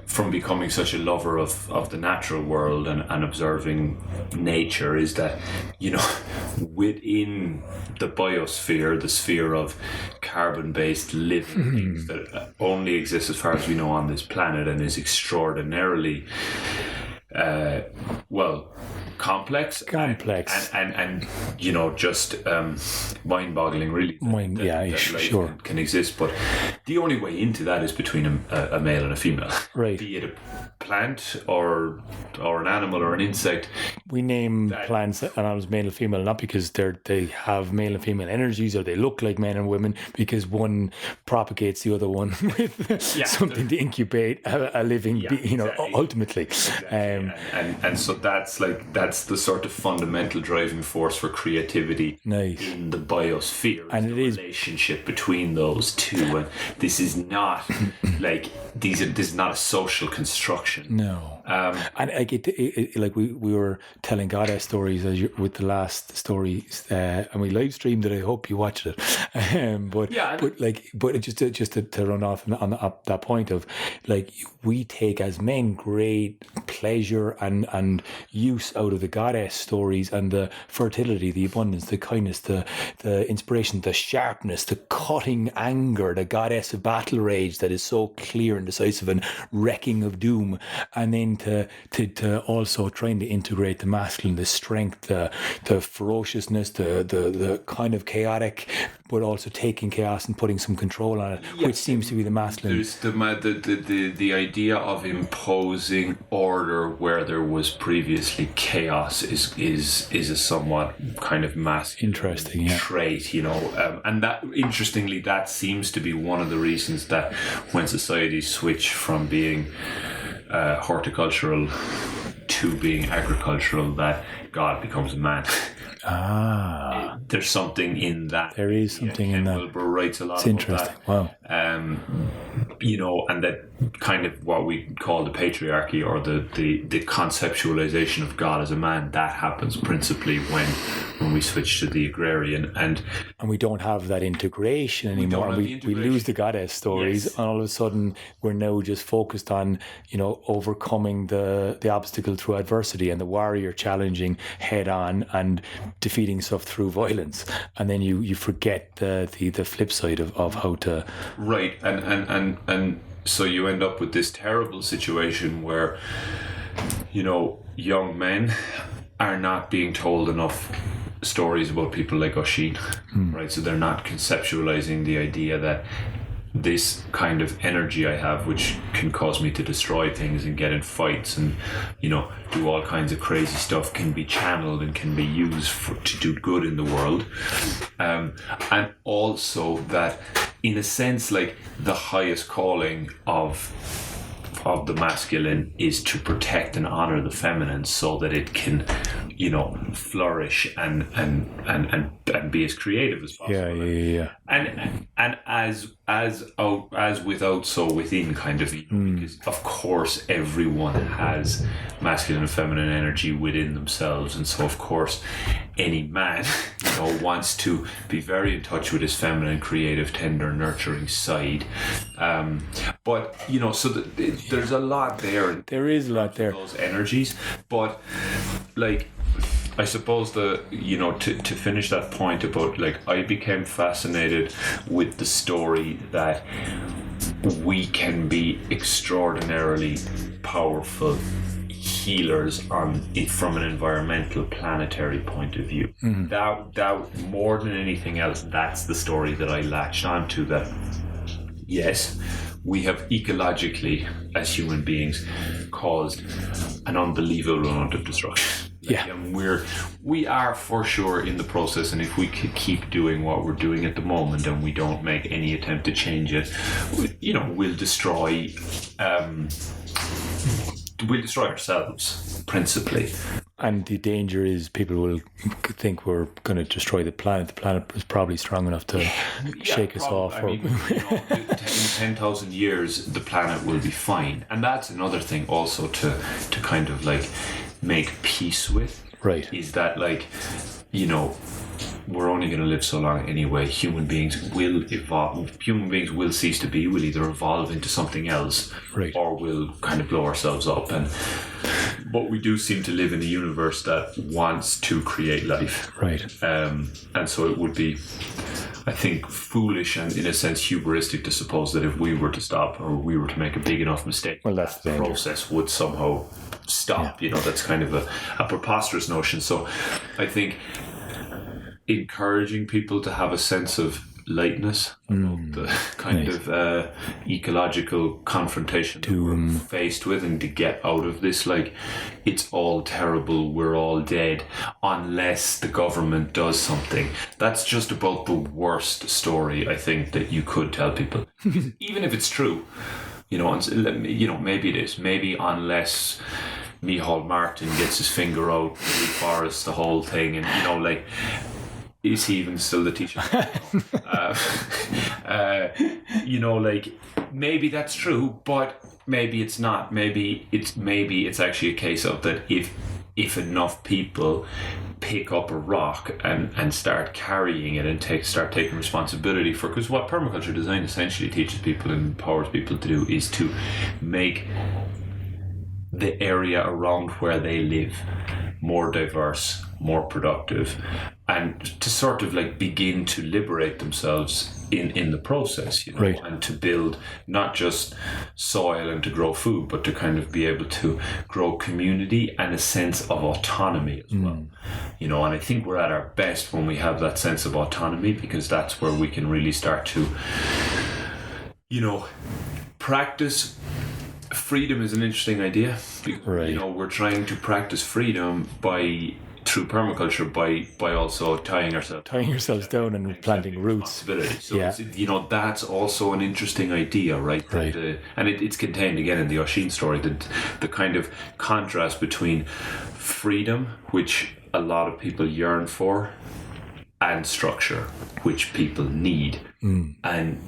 from becoming such a lover of the natural world and observing nature is that within the biosphere, the sphere of carbon-based living things that only exist as far as we know on this planet and is extraordinarily complex and just mind-boggling, really. Sure. Can exist, but the only way into that is between a male and a female, right? Be it a plant or an animal or an insect. We name plants and animals male and female not because they have male and female energies or they look like men and women, because one propagates the other one with something to incubate a living being, ultimately. Exactly. And so that's the sort of fundamental driving force for creativity in the biosphere, and it is relationship between those two. And this is not this is not a social construction. No. And like we were telling goddess stories with the last story, and we live streamed it. I hope you watched it. But just to run off on that point of we take as men great pleasure and use out of the goddess stories and the fertility, the abundance, the kindness, the inspiration, the sharpness, the cutting anger, the goddess of battle rage that is so clear and decisive and wrecking of doom, and then to also trying to integrate the masculine, the strength, the ferociousness, the kind of chaotic, but also taking chaos and putting some control on it, which seems to be the masculine. There's the idea of imposing order where there was previously chaos is a somewhat kind of masculine trait, and that interestingly that seems to be one of the reasons that when societies switch from being horticultural to being agricultural, that God becomes a man. There's something in that. There is something in that. Wilbur writes a lot. It's interesting. That. Wow. And that kind of what we call the patriarchy or the conceptualization of God as a man, that happens principally when we switch to the agrarian, and we don't have that integration anymore. We lose the goddess stories, and all of a sudden we're now just focused on overcoming the obstacle through adversity, and the warrior challenging head on and defeating stuff through violence, and then you forget the flip side of how to and so you end up with this terrible situation where young men are not being told enough stories about people like Oisin, right? So they're not conceptualizing the idea that this kind of energy I have, which can cause me to destroy things and get in fights and do all kinds of crazy stuff, can be channeled and can be used to do good in the world, and also that in a sense the highest calling of of the masculine is to protect and honor the feminine so that it can, flourish and be as creative as possible. Yeah. And as without, so within, kind of, because of course everyone has masculine and feminine energy within themselves, and so of course any man wants to be very in touch with his feminine, creative, tender, nurturing side, but so there's a lot there. There is a lot there, those energies, but like, I suppose to finish that point about, like, I became fascinated with the story that we can be extraordinarily powerful healers from an environmental, planetary point of view. That more than anything else, that's the story that I latched onto. That yes, we have ecologically, as human beings, caused an unbelievable amount of destruction. And we are for sure in the process, and if we could keep doing what we're doing at the moment and we don't make any attempt to change it, we'll destroy ourselves principally. And the danger is people will think we're going to destroy the planet. The planet is probably strong enough to shake us off. In 10,000 years, the planet will be fine. And that's another thing also to kind of like make peace with. Right. Is that, like, we're only going to live so long anyway. Human beings will evolve. Human beings will cease to be. We'll either evolve into something else, right, or we'll kind of blow ourselves up. But we do seem to live in a universe that wants to create life. Right. And so it would be, I think, foolish and in a sense hubristic to suppose that if we were to stop, or we were to make a big enough mistake, that's the process would somehow stop. That's kind of a preposterous notion. So I think encouraging people to have a sense of lightness about the kind of ecological confrontation that we're faced with, and to get out of this, like, it's all terrible, we're all dead unless the government does something. That's just about the worst story, I think, that you could tell people. Even if it's true, maybe it is. Maybe unless Micheál Martin gets his finger out, reforests the whole thing, and is he even still the teacher? Maybe that's true, but maybe it's not. Maybe it's actually a case of that if enough people pick up a rock and start carrying it and start taking responsibility for, because what permaculture design essentially teaches people and empowers people to do is to make the area around where they live more diverse, more productive, and to sort of like begin to liberate themselves in the process, right, and to build not just soil and to grow food, but to kind of be able to grow community and a sense of autonomy as well. And I think we're at our best when we have that sense of autonomy, because that's where we can really start to, practice. Freedom is an interesting idea. Right. We're trying to practice freedom through permaculture by also tying ourselves down and planting roots. So that's also an interesting idea, right? Right. And it's contained again in the Oisin story, the kind of contrast between freedom, which a lot of people yearn for, and structure, which people need. And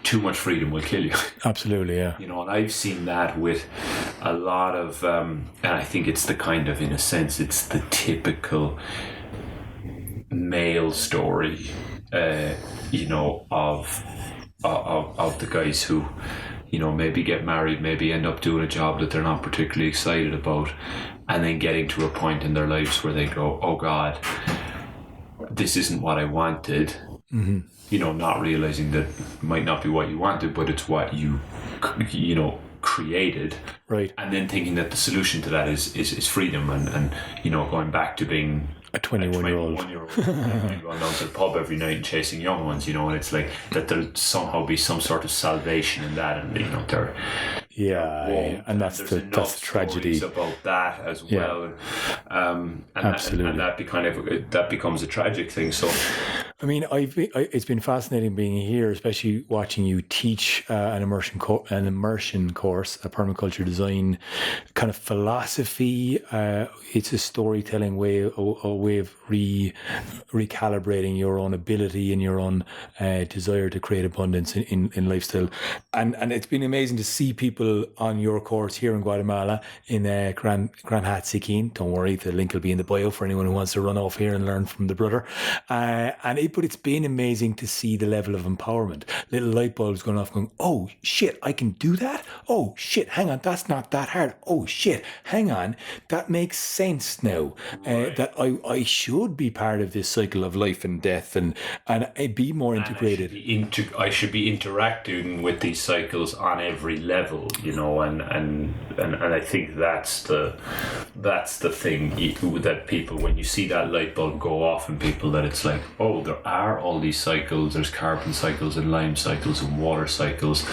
too much freedom will kill you. Absolutely, yeah. And I've seen that with a lot of and I think it's the kind of, in a sense, it's the typical male story of the guys who maybe get married, maybe end up doing a job that they're not particularly excited about, and then getting to a point in their lives where they go, oh God, this isn't what I wanted. Not realizing that it might not be what you wanted, but it's what you created. Right. And then thinking that the solution to that is freedom and going back to being a 21-year-old going down to the pub every night and chasing young ones, and it's like that there'll somehow be some sort of salvation in that, and they're and that's the tragedy about that as well. And absolutely, that becomes a tragic thing. So I mean, it's been fascinating being here, especially watching you teach an immersion course, a permaculture design kind of philosophy. It's a storytelling way, a way of recalibrating your own ability and your own desire to create abundance in lifestyle. And it's been amazing to see people on your course here in Guatemala in Gran Hat Sikkim. Don't worry, the link will be in the bio for anyone who wants to run off here and learn from the brother. But it's been amazing to see the level of empowerment. Little light bulbs going off going, oh shit, I can do that? Oh shit, hang on, that's not that hard. Oh shit, hang on, that makes sense now. That I should be part of this cycle of life and death and be more integrated. I should be interacting with these cycles on every level, you know, and I think that's the thing that people, when you see that light bulb go off in people, that it's like, oh, there are all these cycles. There's carbon cycles and lime cycles and water cycles.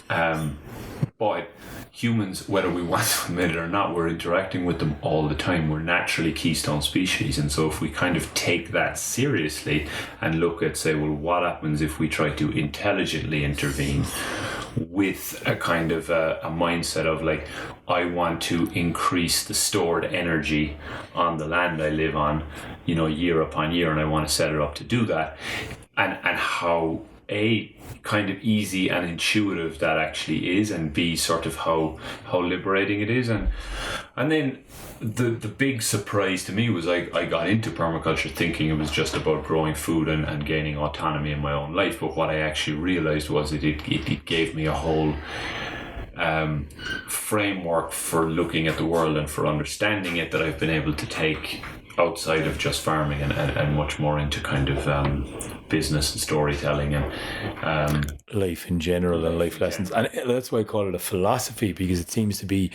But humans, whether we want to admit it or not, we're interacting with them all the time. We're naturally keystone species. And so if we kind of take that seriously and look at, say, well, what happens if we try to intelligently intervene with a kind of a mindset of like, I want to increase the stored energy on the land I live on, you know, year upon year, and I want to set it up to do that. And how kind of easy and intuitive that actually is, and B, sort of how liberating it is. And then the big surprise to me was I got into permaculture thinking it was just about growing food and gaining autonomy in my own life. But what I actually realized was that it gave me a whole framework for looking at the world and for understanding it that I've been able to take outside of just farming and much more into kind of business and storytelling and life in general and life lessons. And that's why I call it a philosophy, because it seems to be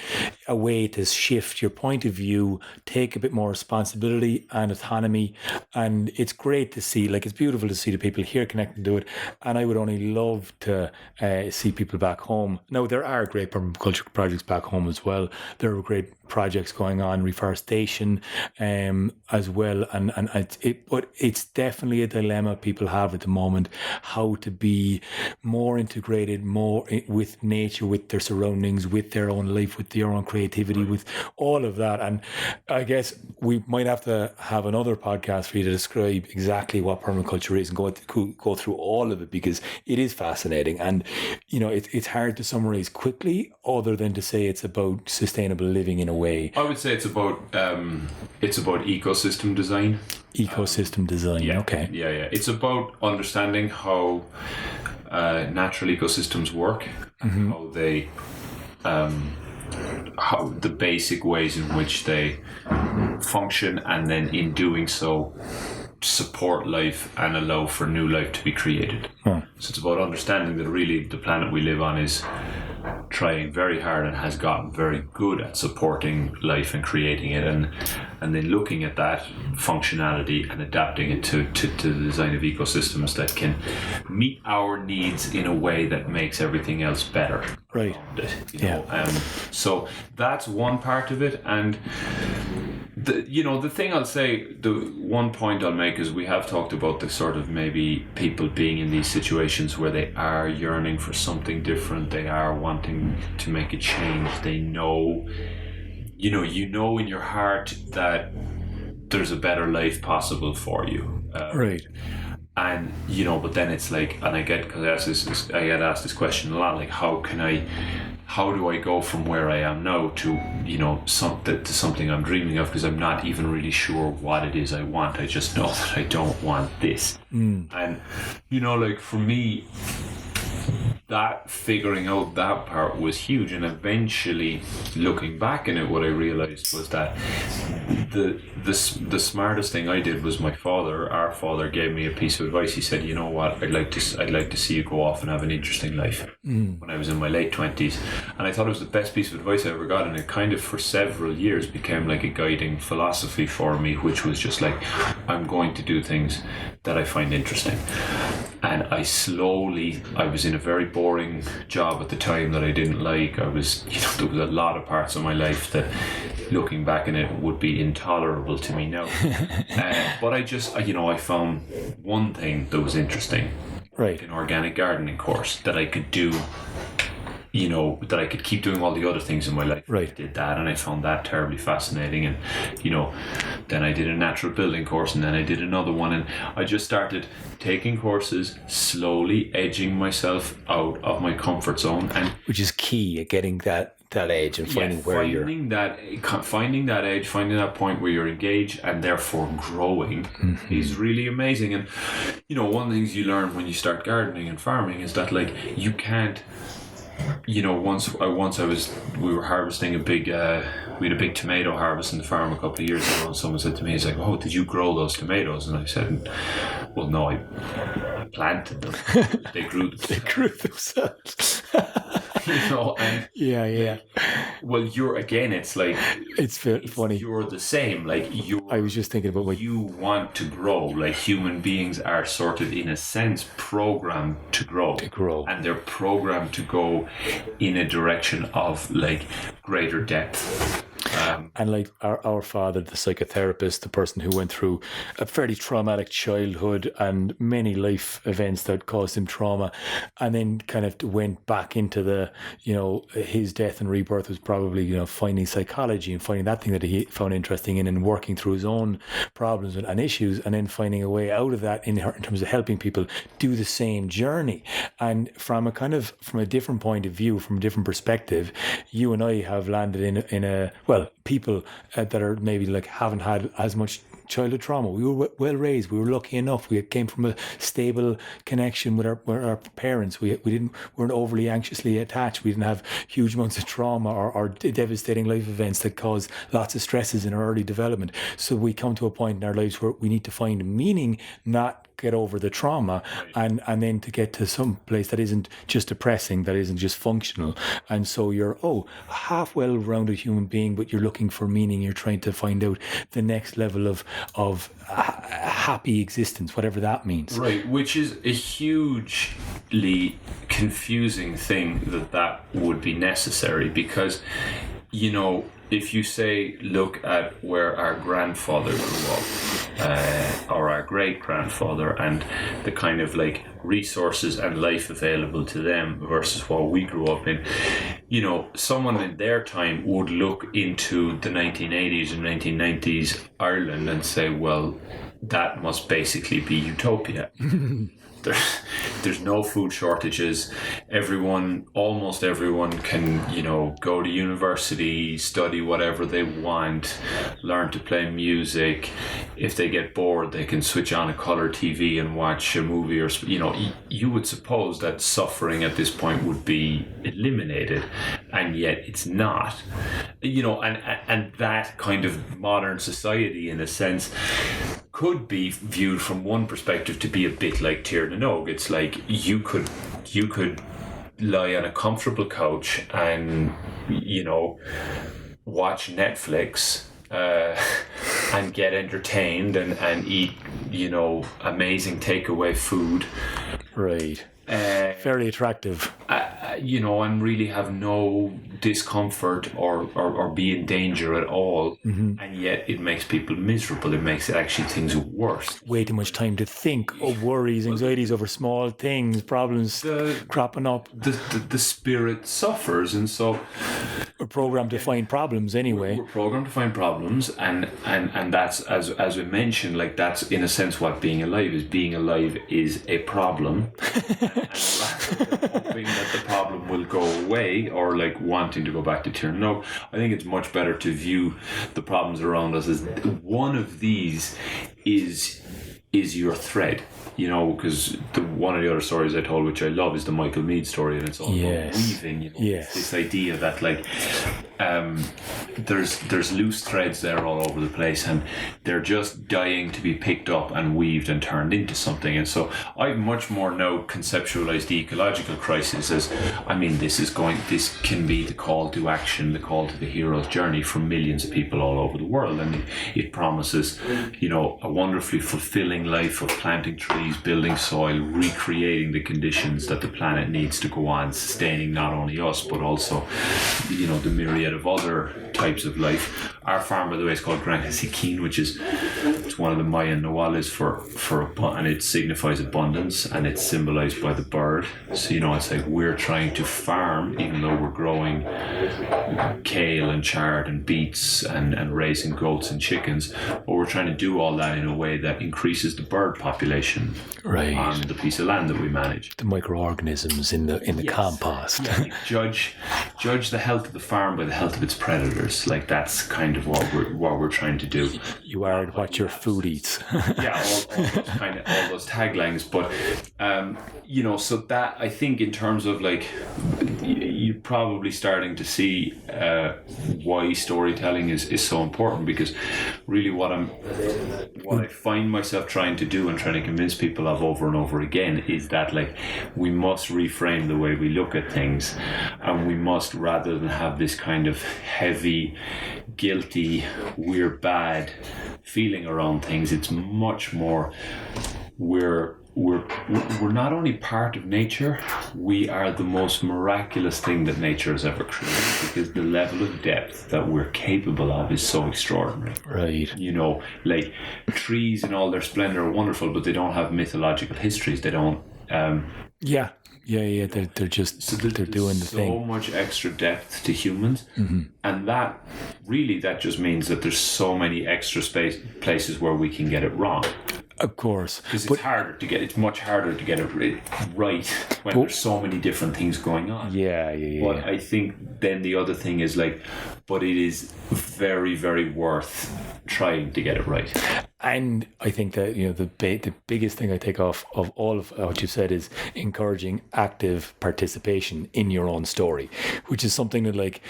a way to shift your point of view, take a bit more responsibility and autonomy. And it's great to see, like, it's beautiful to see the people here connected to it. And I would only love to see people back home. Now, there are great permaculture projects back home as well. There are great projects going on, reforestation as well. But it's definitely a dilemma people have at the moment, how to be more integrated, more with nature, with their surroundings, with their own life, with their own creativity, with all of that. And I guess we might have to have another podcast for you to describe exactly what permaculture is and go through all of it, because it is fascinating. And, you know, it's hard to summarize quickly other than to say it's about sustainable living in a way. I would say it's about ecosystem design. Ecosystem design, yeah, okay. Yeah. It's about understanding how natural ecosystems work, and how they, how the basic ways in which they function, and then in doing so, support life and allow for new life to be created. So it's about understanding that really the planet we live on is trying very hard and has gotten very good at supporting life and creating it, and then looking at that functionality and adapting it to the design of ecosystems that can meet our needs in a way that makes everything else better. Right. So that's one part of it. And the thing I'll say, the one point I'll make is we have talked about the sort of maybe people being in these situations where they are yearning for something different, they are wanting to make a change, they know, in your heart that there's a better life possible for you. Right. And, but then it's like, and I get asked this question a lot, like, how do I go from where I am now to, to something I'm dreaming of, because I'm not even really sure what it is I want. I just know that I don't want this. And, like for me, that figuring out that part was huge. And eventually looking back in it, what I realized was that the smartest thing I did was our father gave me a piece of advice. He said, you know what, I'd like to see you go off and have an interesting life, when I was in my late 20s. And I thought it was the best piece of advice I ever got, and it kind of for several years became like a guiding philosophy for me, which was just like, I'm going to do things that I find interesting. And I was in a very boring job at the time that I didn't like. There was a lot of parts of my life that, looking back in it, would be intolerable to me now. But I found one thing that was interesting. Right. An organic gardening course that I could do, that I could keep doing all the other things in my life. Right. I did that, and I found that terribly fascinating. And, then I did a natural building course, and then I did another one. And I just started taking courses, slowly edging myself out of my comfort zone. And which is key at getting that edge and finding where you're... Finding that edge, finding that point where you're engaged and therefore growing is really amazing. And, one of the things you learn when you start gardening and farming is that, like, you can't... once we were harvesting we had a big tomato harvest in the farm a couple of years ago, and someone said to me, he's like, "Oh, did you grow those tomatoes?" And I said, "Well, no, I planted them. They grew themselves." And yeah. Well, it's like, it's funny. You're the same. Like, I was just thinking about you want to grow. Like, human beings are sort of, in a sense, programmed to grow. And they're programmed to go in a direction of, like, greater depth. And like our father, the psychotherapist, the person who went through a fairly traumatic childhood and many life events that caused him trauma, and then kind of went back into the, his death and rebirth was probably, finding psychology and finding that thing that he found interesting in, and working through his own problems and issues, and then finding a way out of that in terms of helping people do the same journey. And from a different point of view, from a different perspective, you and I have landed in a people that are maybe like haven't had as much childhood trauma. We were well raised. We were lucky enough. We came from a stable connection with our parents. We weren't overly anxiously attached. We didn't have huge amounts of trauma or devastating life events that caused lots of stresses in our early development. So we come to a point in our lives where we need to find meaning, not get over the trauma, and then to get to some place that isn't just depressing, that isn't just functional. And so you're half well-rounded human being, but you're looking for meaning. You're trying to find out the next level of happy existence, whatever that means. Right, which is a hugely confusing thing that would be necessary, because, if you say, look at where our grandfather grew up, or our great-grandfather, and the kind of like resources and life available to them versus what we grew up in, someone in their time would look into the 1980s and 1990s Ireland and say, well, that must basically be utopia. There's no food shortages. Almost everyone can, go to university, study whatever they want, learn to play music. If they get bored, they can switch on a color TV and watch a movie, or, you would suppose that suffering at this point would be eliminated, and yet it's not. And that kind of modern society, in a sense, could be viewed from one perspective to be a bit like Tír na nÓg. It's like you could lie on a comfortable couch and watch Netflix and get entertained and eat amazing takeaway food. Right. Very attractive. And really have no discomfort or be in danger at all. Mm-hmm. And yet it makes people miserable. It makes actually things worse. Way too much time to think of worries, anxieties over small things, problems cropping up. The spirit suffers, and so we're programmed to find problems anyway. We're programmed to find problems, and that's, as we mentioned, like, that's in a sense what being alive is. Being alive is a problem. And hoping that the problem will go away, or like wanting to go back to Tír na nÓg, I think it's much better to view the problems around us as one of these is your thread. Because one of the other stories I told, which I love, is the Michael Meade story, and it's all about weaving. Yes. This idea that, like, there's loose threads there all over the place, and they're just dying to be picked up and weaved and turned into something. And so I've much more now conceptualized the ecological crisis as, this can be the call to action, the call to the hero's journey for millions of people all over the world, and it promises, a wonderfully fulfilling life of planting trees, building soil, recreating the conditions that the planet needs to go on, sustaining not only us but also, the myriad of other types of life. Our farm, by the way, is called Gran, which is one of the Mayan Nahuales and it signifies abundance, and it's symbolized by the bird. So it's like we're trying to farm, even though we're growing kale and chard and beets and raising goats and chickens, but we're trying to do all that in a way that increases the bird population on the piece of land that we manage. The microorganisms in the compost. Yeah, judge the health of the farm by the health of its predators. Like that's kind of what we're trying to do. You are what your food eats. Yeah, all those taglines. But so that, I think, in terms of like, you're probably starting to see why storytelling is so important, because really what I find myself trying to do and trying to convince people of over and over again is that, like, we must reframe the way we look at things, and we must, rather than have this kind of heavy, guilty, we're bad feeling around things, it's much more we're not only part of nature, we are the most miraculous thing that nature has ever created, because the level of depth that we're capable of is so extraordinary. Right. Like trees in all their splendor are wonderful, but they don't have mythological histories. They don't. Yeah. They're just they're doing the thing. So much extra depth to humans, and that just means that there's so many extra places where we can get it wrong. Of course, because it's much harder to get it right when there's so many different things going on. Yeah. But I think then the other thing is like, but it is very, very worth trying to get it right. And I think that the biggest thing I take off of all of what you said is encouraging active participation in your own story, which is something that, like,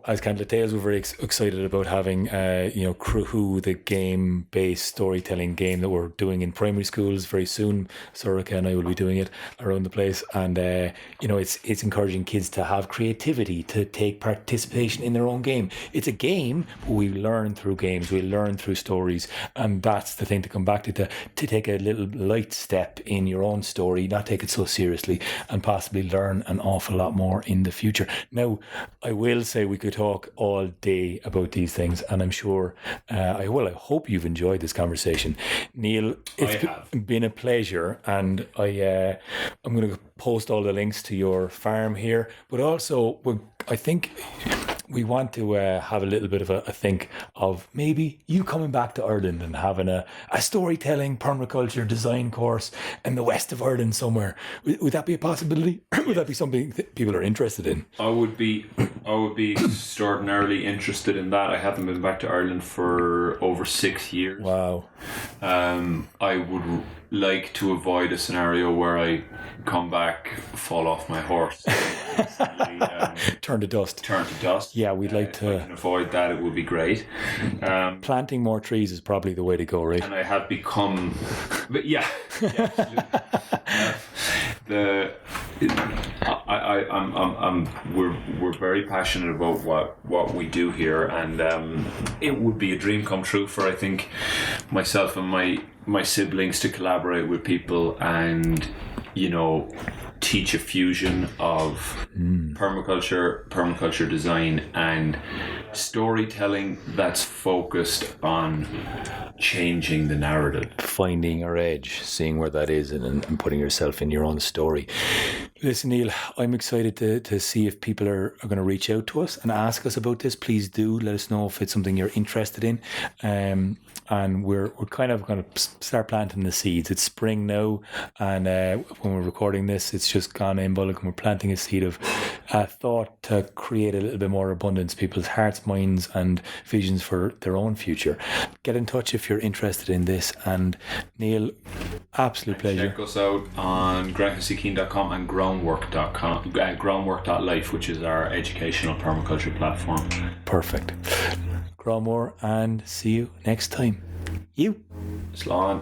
as Candle Tales, we're very excited about having Cruhu, the game-based storytelling game that we're doing in primary schools very soon. Soraka and I will be doing it around the place, and it's encouraging kids to have creativity, to take participation in their own game. It's a game, but we learn through games, we learn through stories, and that's the thing to come back to take a little light step in your own story, not take it so seriously, and possibly learn an awful lot more in the future. Now, I will say we could talk all day about these things, and I'm sure I hope you've enjoyed this conversation. Neal, it's been a pleasure, and I'm going to post all the links to your farm here, but also I think we want to have a little bit of a think of maybe you coming back to Ireland and having a storytelling permaculture design course in the west of Ireland somewhere. Would that be a possibility? Would that be something that people are interested in? I would be extraordinarily interested in that. I haven't been back to Ireland for over 6 years. Wow. I would like to avoid a scenario where I come back, fall off my horse, turn to dust. Yeah, we'd like to. If I can avoid that, it would be great. Planting more trees is probably the way to go, right? And I have become, but yeah, absolutely. We're very passionate about what we do here, and it would be a dream come true for, I think, myself and my siblings to collaborate with people and teach a fusion of permaculture design and storytelling that's focused on changing the narrative, finding our edge, seeing where that is, and putting yourself in your own story. Listen, Neal, I'm excited to see if people are going to reach out to us and ask us about this. Please do let us know if it's something you're interested in. And we're kind of going to start planting the seeds. It's spring now, and when we're recording this, it's just gone in Bullock, and we're planting a seed of thought to create a little bit more abundance, people's hearts, minds, and visions for their own future. Get in touch if you're interested in this. And Neal, absolute pleasure. Check us out on groundhousekeen.com and groundhouse groundwork.com, groundwork.life, which is our educational permaculture platform. Perfect. Gromor, and see you next time. You. Slán.